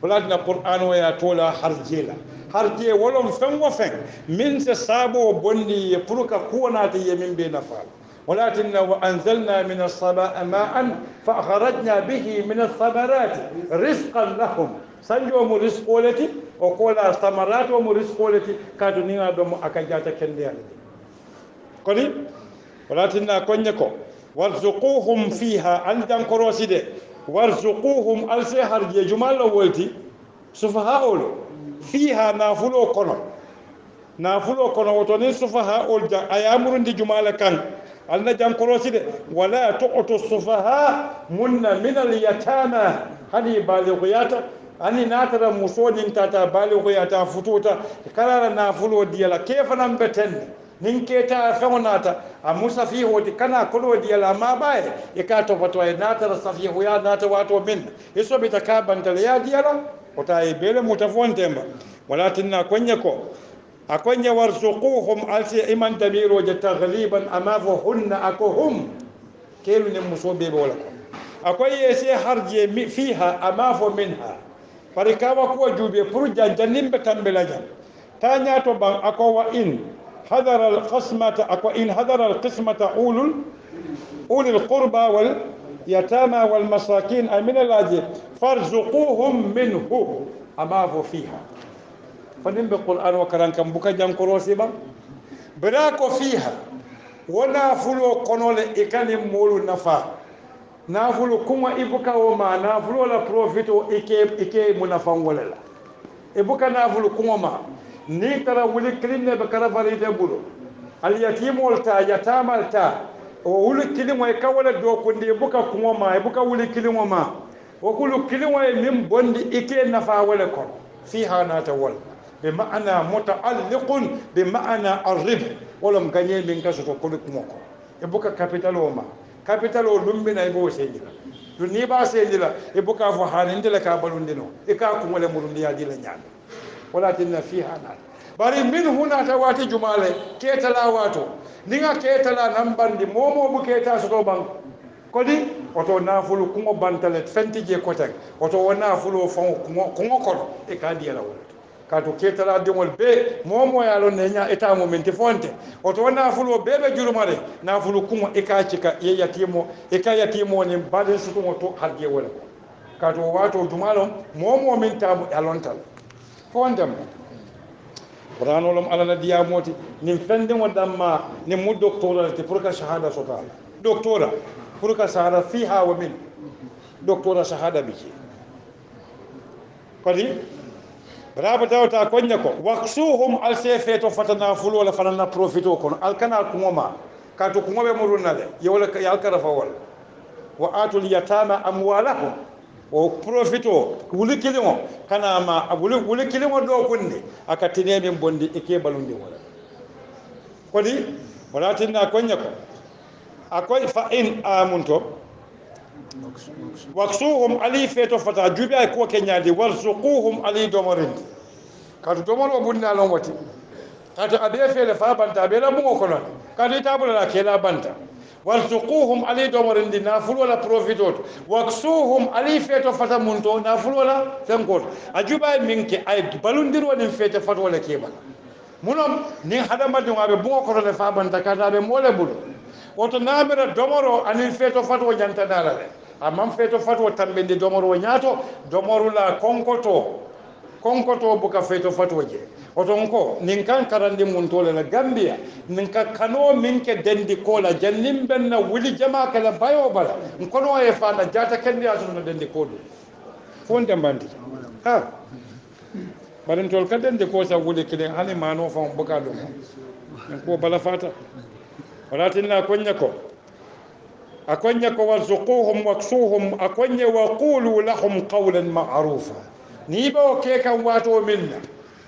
ولكن القرآن ويا تولا حرجيلا harje wolom fen wo fen min se sabo bondi puruka kuwanati yemin be nafal ولكن وأنزلنا من السماء ماء فأخرجنا به من الثمرات رزقا لهم سنجوم رزقولتي وقول الثمرات ومرزقولتي كادو نينا دوم أكاجاتا كنديال كوني ولكن كونيكو وارزقوهم فيها أنجان كروسيدي وارزقوهم ألسي harje جمال ولتي سفهاء فيها نافلو كونو وتوني سفهاء الجا ايامر دي جمال كان alna jam koroside wala tu'tu sufaha munna min al-yatama hani balighiyata ani natara musodin tata balighiyata fututa karara nafulo diyala kefa nan beten nin keta fawnata a musafihu di kana kulo diyala ma baye e ka to fatwa natara safihu ya nata wato min iso bitakaban ya diyala otaye bele mutafontemba walatinna konyako akonya warzuquhum alsi iman tabiro je taghliban amafuhunna akohum kelu ne musobe bola ko akoye se harje fiha amafu minha farikawa ko jube pour janjanim be tambela jam tanya to ban ako wa in hadara alqismata ako in hadara alqismata ulul qurba wal yatama wal masakin amin alaji farzuquhum minhu amafu fiha فنم بالقرآن وكران كم بكا جان كروسي با براكو فيها ونافلو قنول إكاني مولو نفا نافلو كما إبكا وما نافلو لا بروفيتو إكي منافان ولا إبكا نافلو كما ما نيترا ولي كلمة بكرا فريد بولو اليتيم والتا يتام التا وولي كلمة يكاولا دوكو دي إبكا كما ما إبكا ولي كلمة ما وكل كلمة من بندي إكي نفا ولا كون فيها ناتول بمعنى متعلق بمعنى الربح ولم غني من كسو كل كموكو يبوكا كابيتال وما كابيتال لومبنا يبو سيدلا دوني با سيدلا يبوكا فو حانين دلا كابلوندينو اكا كومله مرونديا دي لا نيان ولكن فيها نار bari min huna ta wati jumale ketala wato ninga ketala nambandi momo bu keta so ban kodi oto nafulu kungo bantalet fentije kotek oto wona fulu fon kungo kodo e ka diala wala kato ketala dingol be momo ya lon nya eta momenti fonte oto wana fulo bebe jurumare na fulu kuma ikachika ye yatimo ikayatimo ni badin sutu moto harje wala kato wato jumalo momo min tamu alontal fondam qur'anulum ala nadiya moti nim fende wadamma ni mu doctora te pour ka shahada sota doctora pour ka shahada fiha wa min doctora shahada biki kodi raba tawta konya ko waqsuhum al sayfatu fatana fulu wala fanana profito kono al kana kuma kato kuma be murunale yola yal karafa wal wa atul yatama amwalahum o profito wuli kilimo kana ma wuli kilimo do kunde akatine min bondi eke balundi wala kodi wala tinna konya ko akoy fa in amunto waksuhum ali feto fata jubi ay ko kenyadi warzuquhum ali domorindi kadu domoro bunna lon wati kadu abe fele fa banta be la mo kono kadu tabula la kela banta warzuquhum ali domorindi nafulu wala profitot waksuhum ali feto fata munto nafulu wala fenkot ajuba minke ay balundiro nin feto fata wala keba munom ni hadama dum abe mo kono le fa banta kadu abe mole bulu woto namira domoro ani feto fata wo nyanta dala le amam feto fata wo tambende domoro nyato domoro la konkoto buka feto fata wo je oton ko nin kan karandi mun tole la gambia nin ka kano min ke dendi kola jannim benna wuli jama kala bayo bala kono e fana jata kendi asu no dendi kodo fonde bandi ha barin tol ka dendi ko sa wuli kile hani mano fa buka do ko bala fata walatinna konya ko akonya ko warzuquhum waksuhum akonya wa qulu lahum qawlan ma'rufa ni ba ke kan wato minna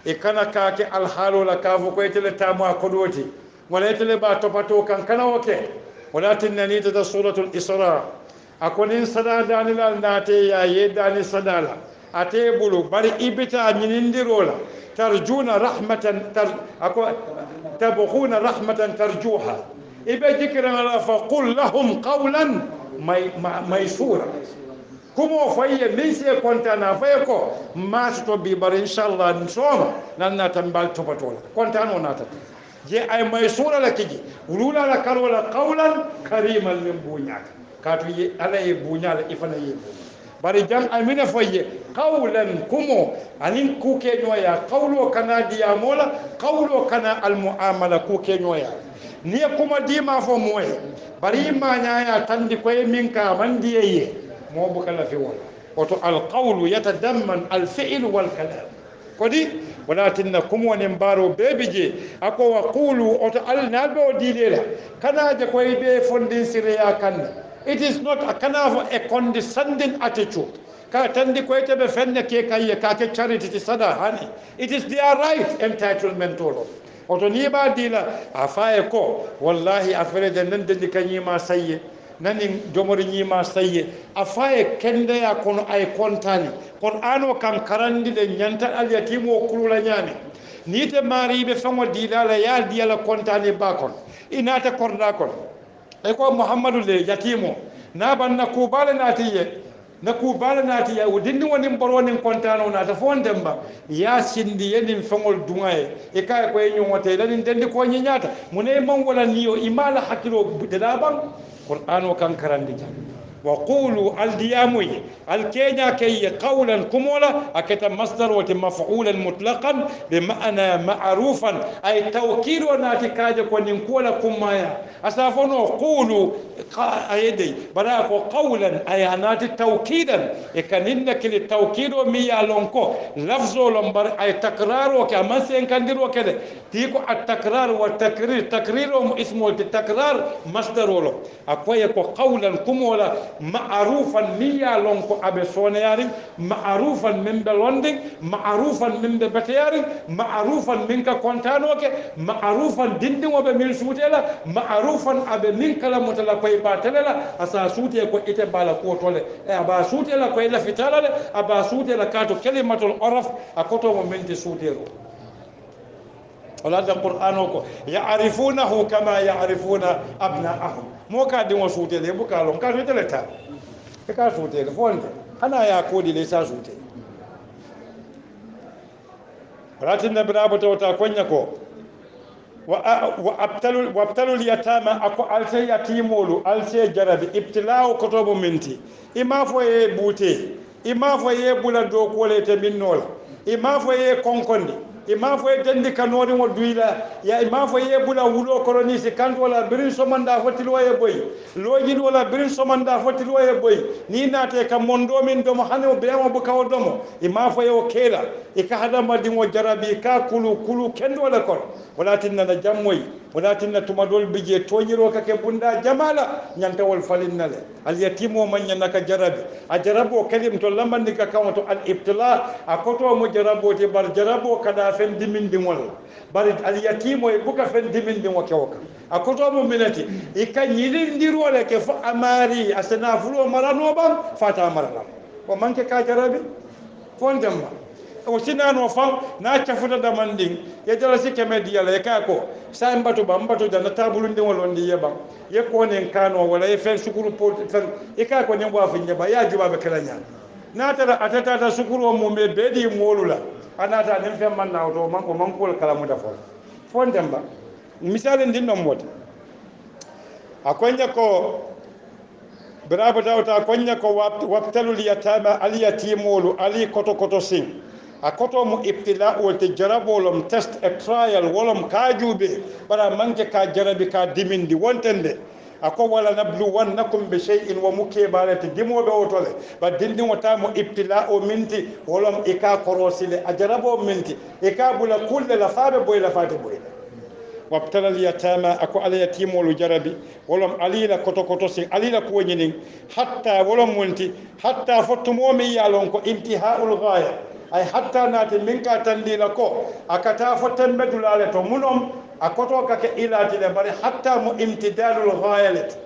e kana kake alhaalo la kafu ko etele tamu akodoti wala etele ba topato kan kana oke walatin nani ta suratul isra akonin sadada ni la nate ya yedani sadala ate bulu bari ibita nyinindirola tarjuna rahmatan tabghuna rahmatan tarjuha ibe jikran la faqul lahum qawlan maysura kumo faye min se kontana faye ko masto bi bar inshallah nsoma nan na tambal topatola kontano nata je ay may sura la kiji ulula la karola qawlan kariman min bunyaka katu ye ala ye bunyala ifana ye bari jam amina faye qawlan kumo anin kuke noya qawlo kana diya mola qawlo kana al muamala kuke noya ni kuma dima fo moye bari ma nyaaya tandi koy min ka mandiye mo bukala fi wala oto alqawlu yatadamman alfi'l walkalam kodi walakinnakum wa nimbaro bebije ako wa qulu oto alnalbe dilela kana je koy be fondin siriya kan it is not a kind of a condescending attitude ka tandi koy tebe fenne ke kay ka ke charity sada hani it is their right entitlement to oto ni ba dila afaye ko wallahi afere de nan de kanyima sayye nani jomori ñima sayye a faye kende ya kono ay kontani qur'ano kan karandi de nyanta al yatimo kulula nyami nite mari be fango dilala ya diala kontani bakon inata korda kon e ko muhammadu le yatimo na banna kubala natiye na kubala natiye wudindi woni borwoni kontano na ta fondemba ya sindi yenin fangol dungaye e kay ko nyomote lanin dendi ko nyinyata mune mangola niyo imala hakilo budelaban qur'ano kan karandi jam wa qulu al diyamuy al kenya kay qawlan kumula akata masdar wa maf'ulan mutlaqan bi ma'na ma'rufan ay tawkid wa natikaje ko nin kola kumaya asafono qulu ayedi bara ko qawlan ay anati tawkidan e kaninna kili tawkido mi ya lonko lafzo lombar ay takraro ka masen kandiro kede tiko at takrar wa takrir takriro ismu al takrar masdar wala akoye ko qawlan kumula ma'rufan miya lonko abe sonayari ma'rufan min be londing ma'rufan min be batayari ma'rufan min ka kontano ke ma'rufan dindin wobe min sutela ma'rufan abe min kala mutala koy batalela asa sute ko ite bala ko tole e aba sutela koy la fitala le aba sutela kato kalimatul urf akoto mo minti sutero wala da qur'ano ko ya'rifunahu kama ya'rifuna abna'ahum mo ka din wasu te le buka lon ka te le ta e ka su te fonde ana ya kodi le sa su te ratin da bina bata wata konya ko wa abtalu yatama ako alse yatimolu alse jarabi ibtila'u kutubu minti ima fo e bute ima fo e bula do ko le te minnola ima fo e konkondi ima fo e tendi kanori mo duila ya ima fo e bula wulo koroni si kanto wala birin somanda fotilo e boy loji wala birin somanda fotilo e boy ni nate ka mondo min do mo hanu be mo buka domo ima fo e o kela e ka hada madi mo jarabi ka kulu kendo wala kon wala tinna na jammoy walatinna tumadol bije toñiro kake bunda jamala nyanta wal falinnale al yatimo man nyanaka jarabi a jarabo kalim to lamandi ka kawato al ibtila akoto mo jarabo te bar jarabo kada fen dimindi wol bar al yatimo e buka fen dimindi wo kewka akoto mo minati e ka nyilindiro le ke fa amari asana fulo marano bam fata marana ko manke ka jarabi fondemba o sinano fam na cafuta damandin ya jala sike media la ka ko sa mbatu ba mbatu da na tabulu ndi wolondi yeba ye ko nen kano wala ye fen sukuru pot tan e ka ko nyambo afinya ba ya juba be kala nya na tara atata ta sukuru mo me bedi molula anata nen fen man na to man ko man ko kala mu da fondemba misalen din no mota akonya ko bravo dawta akonya ko waqtalul yatama al yatimulu ali koto koto sing akoto mu ibtila wolte jarabolom test e trial wolom kajube bara manke ka jarabi ka dimindi wontende ako wala nablu wannakum bi shay'in wa mukibalati dimobe wotole ba dindi wata mu ibtila o minti wolom ika korosile a jarabo minti ika bula kulle la fabe boy la fate boy wabtala al yatama ako ala yatimolu jarabi wolom alila koto koto sin alila ko nyinin hatta wolom munti hatta fottumo mi yalon ko intihaul ghaya ay hatta naati min ka tandila ko akata fo tembe dulale to munom akoto kake ilati le bari hatta mu imtidalul ghayalat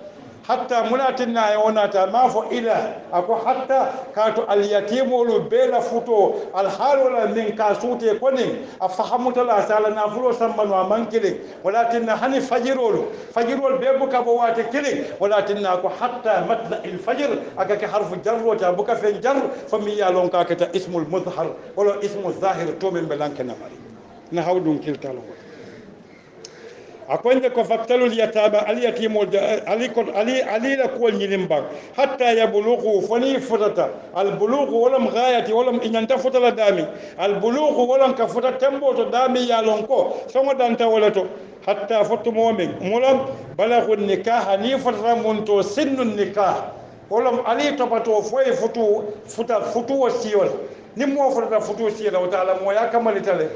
hatta munatinna yonata ma fo ila ako hatta kato al yatimulu bela futo al halula min ka sute konin afahamuta la sala na fulo sammanu amankile walatinna hani fajirul be buka bo wate kile walatinna ko hatta matla al fajr akake harfu jarro ta buka fen jar fami yalon ka kata ismul mudhar wala ismu zahir to min belankana mari na hawdun kiltalo akwende ko faktalul yatama al yatimul ali la ko nyilimba hatta yablughu fani futata al bulughu walam ghayati walam inyanta futala dami al bulughu walam ka futata tembo to dami yalon ko songo danta wala to hatta futu momin mulam balaghu nikah ni faramun to sinnun nikah walam ali topato foy futu wasiyol nimmo futata futu siyala wa ta'ala mo yakamalitale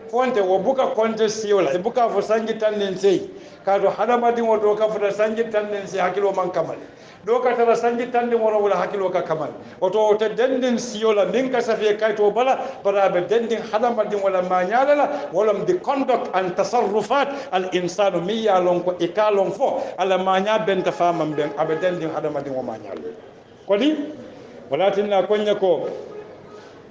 fonte wo buka konte siyola e buka fo sangi tannen sey kado hadamadi wo do ka fota sangi tannen sey hakilo man kamal do ka tara sangi tannen woro wala hakilo ka kamal oto te denden siyola min ka safi kayto bala barabe denden hadamadi wala manyala wala the conduct and tasarrufat al insanu miya lon ko ikalon fo ala manya benta famam ben abe denden hadamadi wo manyala kodi walatinna konya ko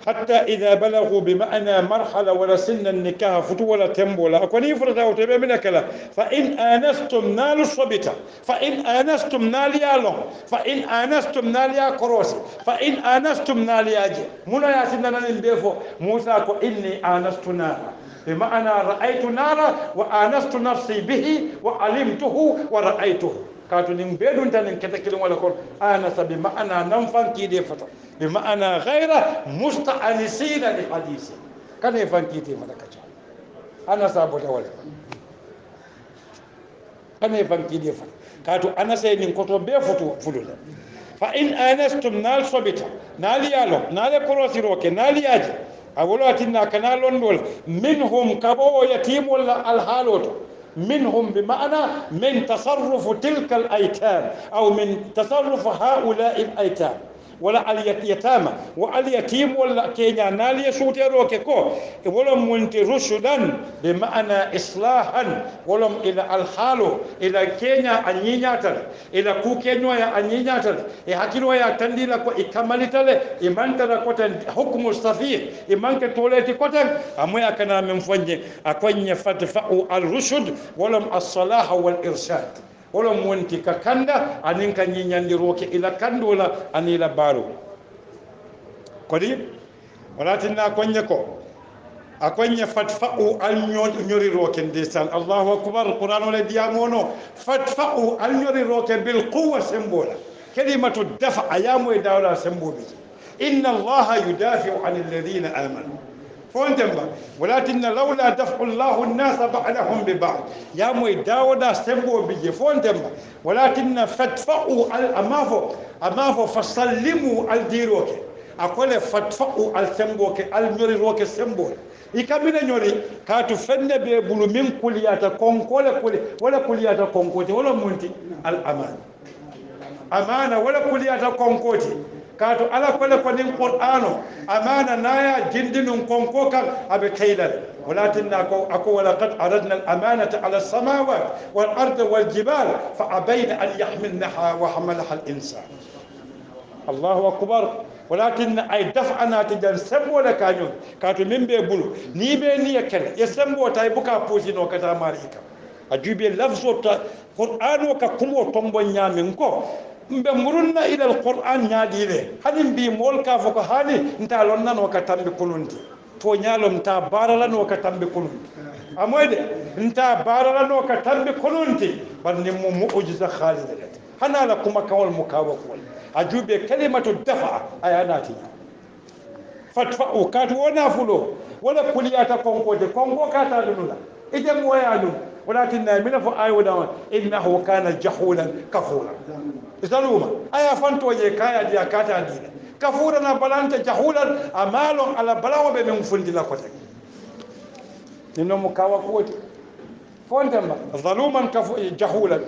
حتى إذا بلغوا بمعنى مرحلة ولا سن النكاح فتو ولا تمبو لا أكوني فردا وتبع منك لا فإن آنستم نال الصبيتا فإن آنستم نال يالون فإن آنستم نال يا كروسي فإن آنستم نال ياجي منا يا سيدنا نبيفو موسى كو إني آنست نارا بمعنى رأيت نارا وآنست نفسي به وعلمته ورأيته كاتو نبيدون تنين كتكلم ولا كون آنس بمعنى ننفن كيدي فتر بمعنى غير مستأنسين لحديث كان يفن كيدي فتر كتشا أنا سابوتا ولا كان يفن كيدي فتر كاتو أنا سينين كتو بيفتو فلولا فإن آنستم نال صبتا نال يالو نال كروسي روكي نال ياجي أولو أتنا كنالون دول منهم كبو يتيم ولا الحالوتو منهم بمعنى من تصرف تلك الأيتام أو من تصرف هؤلاء الأيتام ولا اليتامى واليتيم ولا كينيا نالي سوتيرو كيكو ولم منت رشدا بمعنى إصلاحا ولم إلى الحال إلى كينيا أنينياتل إلى كوكينيا أنينياتل يحكيلو يا تنديلا كو إكماليتل إمان ترى كوتن حكم الصفير إمان كتولتي كوتن أمويا كنا من فني أكوني فتفأ الرشد ولم الصلاح والإرشاد ولم وانتي ككندا أنين كان ينيندي روكي إلى كندولا أن إلى بارو كودي ولكن أكوني فتفأوا أن يوري روكي ديسان الله أكبر القرآن ولا ديامونو فتفأوا أن يوري روكي بالقوة سمبولا كلمة الدفع أيام وداولا سمبولي إن الله يدافع عن الذين آمنوا فوندمبا ولكن لولا دفع الله الناس بعدهم ببعض يا موي داودا سمبو بيجي فوندمبا ولكن فدفعوا امافو فسلموا الديروك اقول فدفعوا السمبوك المريروك سمبو ikamina nyori katu fenne be bulu min kuliyata konkole wala kuliyata konkoti wala munti al amana amana wala kuliyata konkoti katu ala kole ko nin qur'ano amana naya jindinun konko kan abe taylal ولكن أكو ولقد أردنا الأمانة على السماوات والأرض والجبال فأبين أن يحملنها وحملها الإنسان الله أكبر ولكن أي دفعنا تجن سمو لكانيون كاتو من بيبولو نيبي نيكل يسمو تايبوكا بوزينو كتا ماريكا أجيبي لفظو قرآن وككمو تنبو نيامنكو mbe murunna ila alquran nyaadile hani mbi molka foko hani nta lonna no katambi kunundi to nyalo nta barala no katambi kunundi amoyde nta barala no katambi kunundi banni mu mu'jiza khalida hana la kuma kawal mukawa ko ajube kalimatu dafa ayanati fatfa katu wona fulo wala kuliyata konko de konko kata dunula ije moyanu ولكن من فآيونا إنه كان جحولا كفورا زلوما أيا فانتو يكايا دي كاتا دي كفورا بلانت جحولا أمالهم على بلاو بمن فندي لكوتك إنه مكاوا كوتي فانتما ظلوما جحولا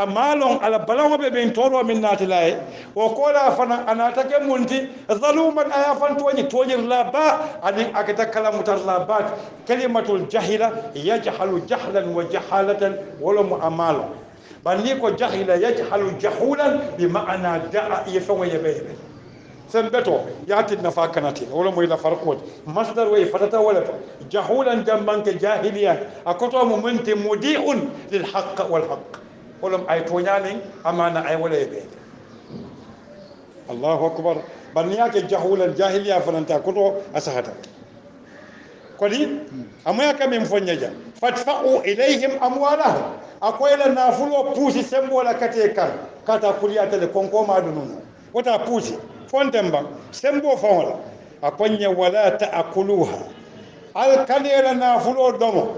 أمالهم على بلاو بمن تورو من ناتلاي وقولا فانا أنا تكمنتي ظلوما أيا فانتو يتوجر لابا أني أكتكلم مترلابات كلمة الجهلة يجحل جهلا وجحالة ولم أماله بنيكو جهل يجحل جحولا بمعنى دعا يفوى يبين سنبتو ياتي النفاكناتي ولم إلى فرقود مصدر ويفتتا ولد جحولا جنبانك جاهليا أكتو ممنت مضيء للحق والحق ولم أيتونياني أمانا أي ولا يبين الله أكبر بنياك جحولا جاهليا فلنتا كتو أسهتا kodi amoya kame mfonyaja fatfa'u ilayhim amwalahum akoyla nafulo pusi sembola kate kata kuliyata le konko madununa wata pusi fontemba sembo fawla akonya wala ta'kuluha al kanela nafulo domo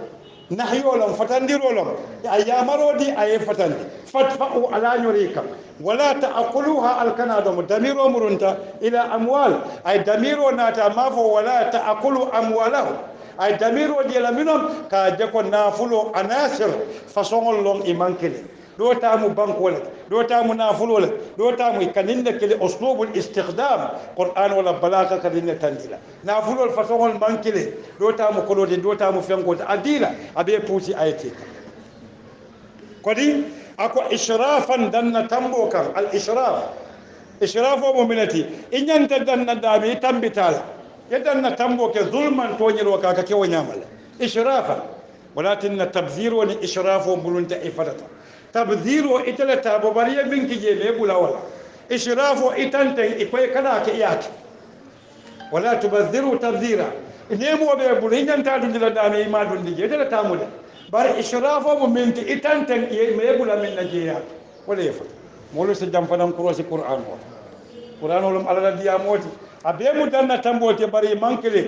nahyolam fatandirolam ayamarodi ay fatandi fatfa'u ala yurika ولا تأكلوها الكنادم دميرو مرنتا إلى أموال أي دميرو ناتا مافو ولا تأكلوا أموالهم أي دميرو ديال منهم كاجكو نافلو أناصر فصون لون إيمانكلي دو تامو بنك ولد دو تامو نافلو ولد دو تامو كنين كلي أسلوب الاستخدام قرآن ولا بلاغة كنين تنديلا نافلو الفصون المانكلي دو تامو كلودي دو تامو فينكو أديلا أبي بوسي آيتي كودي أكو إشرافا دنا تنبوكا الإشراف إشراف ومؤمنتي إن أنت دنا دامي تنبتالا يدنا تنبوك ظلما توني الوكاكا كي ونعمل إشرافا ولكن تبذير وإشراف ومبلونت إفادتا تبذير وإتلتا ببارية منك جيلي بلا ولا إشراف وإتنتين إكوي كناك إياك ولا تبذيروا تبذيرا نيمو بيبول إن أنت دنا دامي ما دنا جيلي تامولا بار إشرافه من إتانتن يبلا من نجيا ولا يفعل مولو سجام فنام كروسي قرآن ولم على الدياموت أبي مدنا تموت باري مانكلي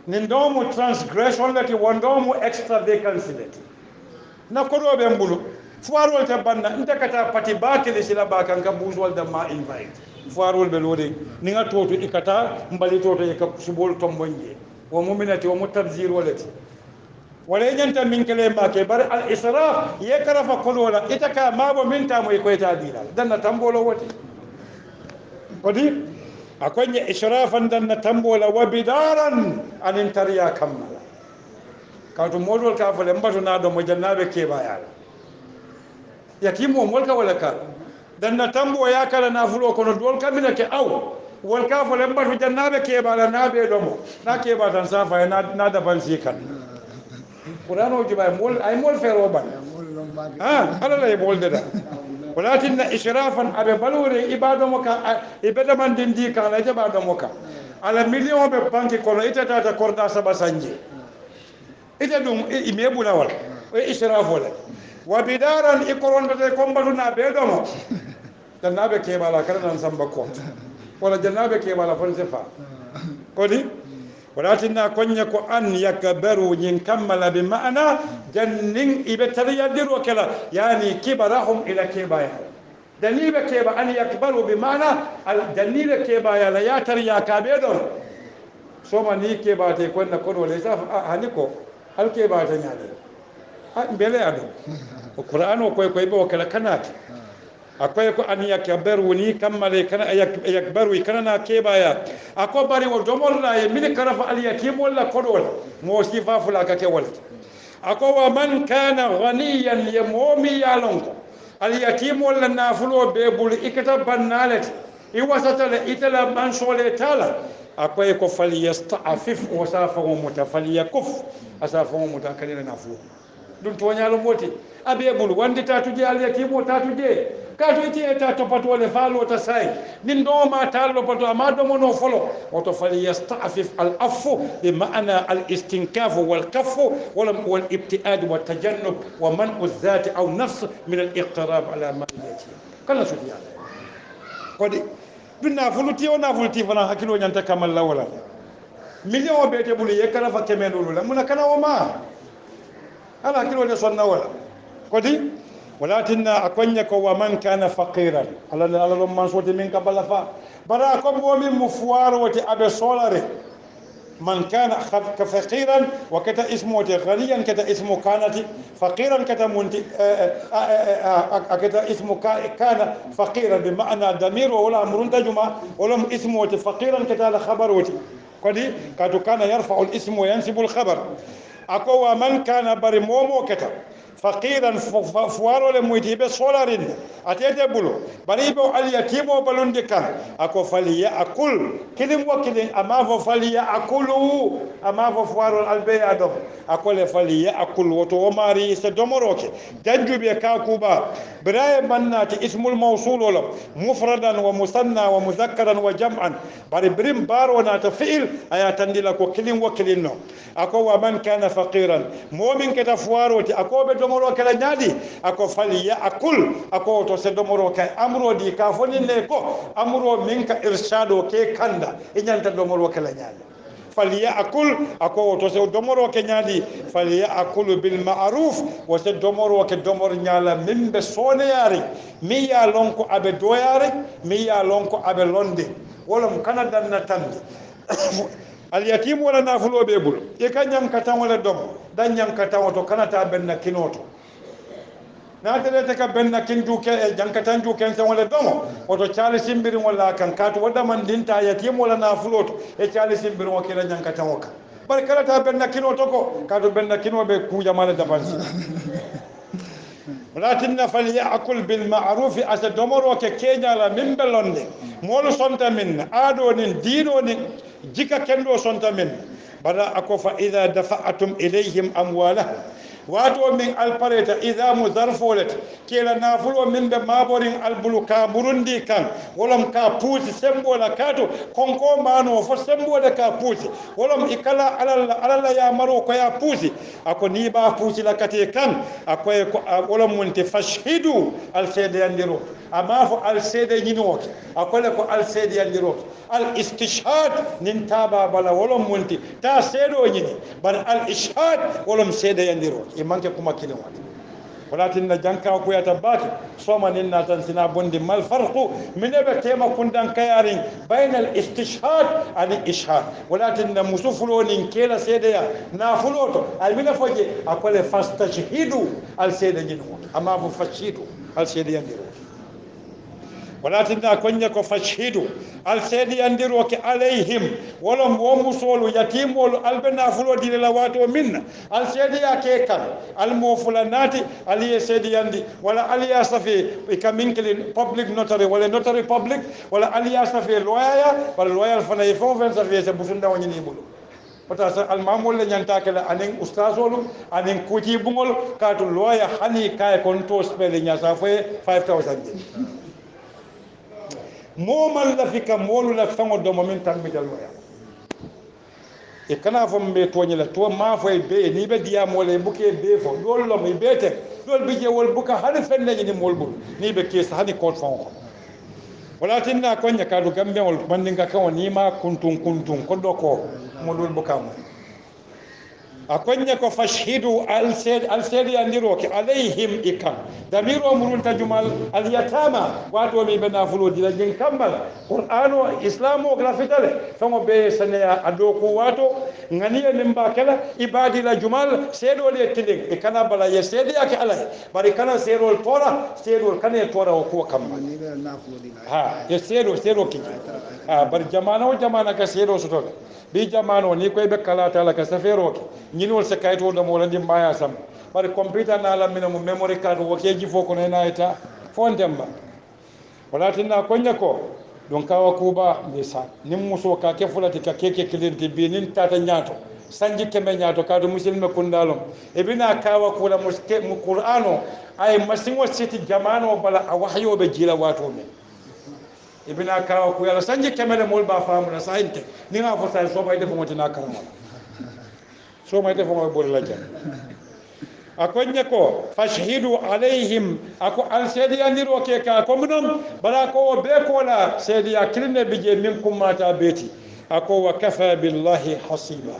نندومو transgression التي وندومو extra vacancy التي نكرو بيمبلو فوارول تبنا أنت كتا باتي باكلي سلا باكان كبوزول دما invite فوارول بلودي نيغا توتو إكتا مبالي توتو يكسبول تومبونجي ومؤمنتي ومتبذير ولتي ولا ينتم من كلمة كبر الإسراف يكرف قلولا إتكا ما بمن تامو يكويتا دينا دنا تنبولو وتي ودي أكون إسرافا دنا تنبولا وبدارا أن انتريا كملا كانت مولو الكافل ينبتو نادو مجنابة كيبا يالا يتيمو مولكا ولا كار دنا تنبو ياكا نافلو كنو دول كمينك أو والكافل ينبتو جنابة كيبا لنابي دومو نا كيبا تنسافا نادا بانسيكا قرآن وجبا مول أي مول فيروبان هذا لا يقول ده ولكن إشرافا أبي بلوري إبادة مكا إبادة من دندي كان إبادة مكا على مليون ببانك كنا إتتا كوردا سبا سانجي إتدوم إميبولا ولا إشراف ولا وبدارا إكرون بتكون بدنا بيدوم جنابة كيبالا كرنا نسمبكم ولا جنابة كيبالا فنسفا كودي ولكن كونيكو أن يكبروا ينكمل بمعنى جنين إبتري يدير وكلا يعني كبرهم إلى كبايا دنيب كيبا أن يكبروا بمعنى الدنيب كيبايا لا ياتر يا كابيدون soma ni keɓate konna koɗo le sa hani ko hal keɓata ñaade mbele aɗum o qur'an o koye ɓe o kala kanake akoye ko an yakbaru ni kammale kana yakbaru kanana keɓaya ako bari o domorɗa e mini karafa alyatim walla koɗola mo sifa fulaka ke walta ako wa man kana ganiyan ye momi yalonko alyatim walla nafulo be bulu ikata bannalete i wasatale itala mansole tala akoye ko falyastafif o safago muta falyakuf a safago muta kanina nafulo ɗum toñalo moti aɓe bulu wandi tatuje alyatimo tatuje kato iti eta topatole falota say nin ɗoma tallopato ama ɗomono folo woto falyastafif al affu bi mana al istinkafu wal kaffu wal ibtiad wa tajannub wa man'u zati aw nafs min al iqtirab ala mal yatim kala sutiya kodi ɗum nafuluti o nafuluti fana hakkilo ñanta kamal lawala million o ɓeete ɓulu ye kala fa kemeɗolula muna kana o ma ala hakkilo de sonna wala kodi walatinna akonya ko wa man kana faqiran ala lom man soti min kabala fa bara ko mo min mu fuwaro wote abe solare man kana ka faqiran wa kata ismu ghaniyan kata ismu kanati faqiran kata munti kata ismu kana faqiran bi ma'na damir wala amrun tajma wala ismu faqiran kata la khabar wati kodi katu kana yarfa'u al ismu wa yansibu al khabar ako wa man kana bari momo kata faqiran fuwaro le muyti be solarin atete bulo bari be al yatimo balunde kan ako fali ya akul kilim wakilin ama fo fali ya akulu ama fo fuwaro al be adom ako le fali ya akul woto o mari se domoroke danjube ka kuba braye mannati ismul mawsul wala mufradan wa musanna wa mudhakkaran wa jam'an bari brim baro na ta fi'il aya tandila ko kilim wakilin no ako wa man kana faqiran momin keta fuwaro ti ako be domoro kala ñaadi ako fali ya akul ako to se domoro kay amro di ka foni ne ko amro min ka irshado ke kanda e ñanta domoro kala ñaadi fali ya akul ako to se domoro ke ñaadi fali ya akul bil ma'ruf wa se domoro ke domor ñala min be sone yari mi ya lonko abe doyare mi ya lonko abe londe wala mu kana danna tamde al yatim wala nafulo be bul e ka ñankatan wala dom dan ñankatan wato kanata benna kinoto na tere ka benna kin juke e jankatan juken sen wala domo wato chali simbiri wala kan katu wada man dinta yatim wala nafulo to e chali simbiri o kila ñankatan waka bar kanata benna kinoto ko katu benna kino be kuja mala dafansi walakinna falyakul bil ma'ruf asa domoro ke keñala min belonde molu sonta min aado nin diino nin jika kendo sonta min bada ako fa idha dafa'atum ilayhim amwalahum wato min alpareta idha muzarfolet kela nafulo min be maborin albulu ka burundi kan wolom ka puusi sembola kato konko mano fo sembola ka puusi wolom ikala alalla ya maro ko ya puusi ako ni ba puusi la kate kan ako ko wolom munte fashhidu al sede yandiro ama fo al sede nyinoke ako le ko al sede yandiro al istishhad nin taba bala wolom munti ta sedo nyini bar al ishhad wolom sede yandiro e manke kuma kilin wata walatinna janka ko yata baki soma nin na tan sina bondi mal farqu min be tema kundan kayarin bainal istishhad al ishhad walatinna musufulo nin kela sedeya na fuloto al mina foje akole fastashhidu al sede nyino amma bu fashidu al sede yandiro walatinna konya ko fashhidu al sedi yandiro ke alayhim wolom wo musolu yatimolu albena fulo dile la wato minna al sedi yake kan al mofulanati al sedi yandi wala al yasafi ikaminkilin public notary wala notary public wala al yasafi loya wala loyal fana yefon ven safi se busunda woni ni bulu wata sa al mamol le nyanta kala anen ustazolu anen kuti bungol katu loya hani kay kon to spele nyasa fe 5000 momal la fika molu la fango do moment tan mi daloya e kana fo mbe toñi la to ma fo be ni be diya mole buke be fo dol lo mi bete dol bije wol buka hade fenne ni mol bul ni be kes hani ko fango wala tinna ko nya kadu gambe wol mandinga kan ni ma kuntun ko do ko modul buka mo akonya ko fashhidu al sedi andiroke alayhim ikam damiro murunta jumal al yatama wato mi bena fulo dila jeng kambal qur'ano islamo grafitale famo be sanaya adoko wato ngani nimba kala ibadi la jumal sedo le tiling e kana bala ye sedi yake alay bari kana serol tora serol kana tora ko kambal ha ye sedo ki ha bari jamana o jamana ka sedo sotoga bi jamano ni koy be kala tala ka safero ke ñinol se kayto do mo landi maya sam bari computer na la mina mo memory card wo keji foko ne na eta fon demba wala tinna konya ko don kawa kuba ni sa nim muso ka ke fulati ka keke kilinti bi nin tata nyaato sanji keme nyaato ka do muslime kundalom e bina kawa kula mu qur'ano ay masingo siti jamano bala a wahyo be jila wato me ibina kawa ku yalla sanji kemele mol ba faamu na sayinte ni nga fo say so bay defo mo tina karama so may defo mo bol la jam akonya ko fashhidu alaihim ako al sedi andiro ke ka ko munum bala ko be ko la sedi akirne bije minkum mata beti ako wa kafa billahi hasiba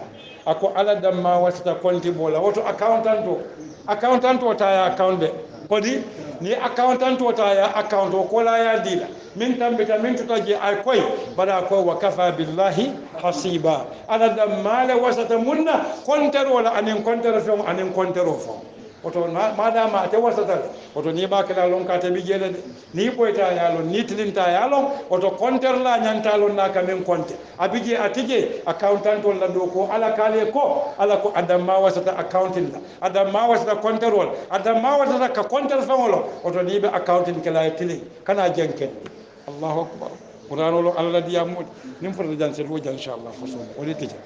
ako ala damma wasata konti bola woto accountant to ta ya account kodi ni accountant to ta ya account ko la ya dila min tambita min tutaje ay koy bada ko wa kafa billahi hasiba ala damma la wasata munna kontero wala anin kontero fo anin kontero fo oto madama te wasata oto ni ba kala lon ka te bi jele ni boyta ya lon ni tilinta ya lon oto konter la nyanta lon na ka men konte abije atije accountant wala do ko ala kale ko ala ko adamma wasata accounting la adamma wasata konter wala adamma wasata ka konter fawlo oto ni be accounting kala tili kana jenken allahu akbar qur'an lo alla diyamud nim fota jan se lo jan inshallah faso wala tije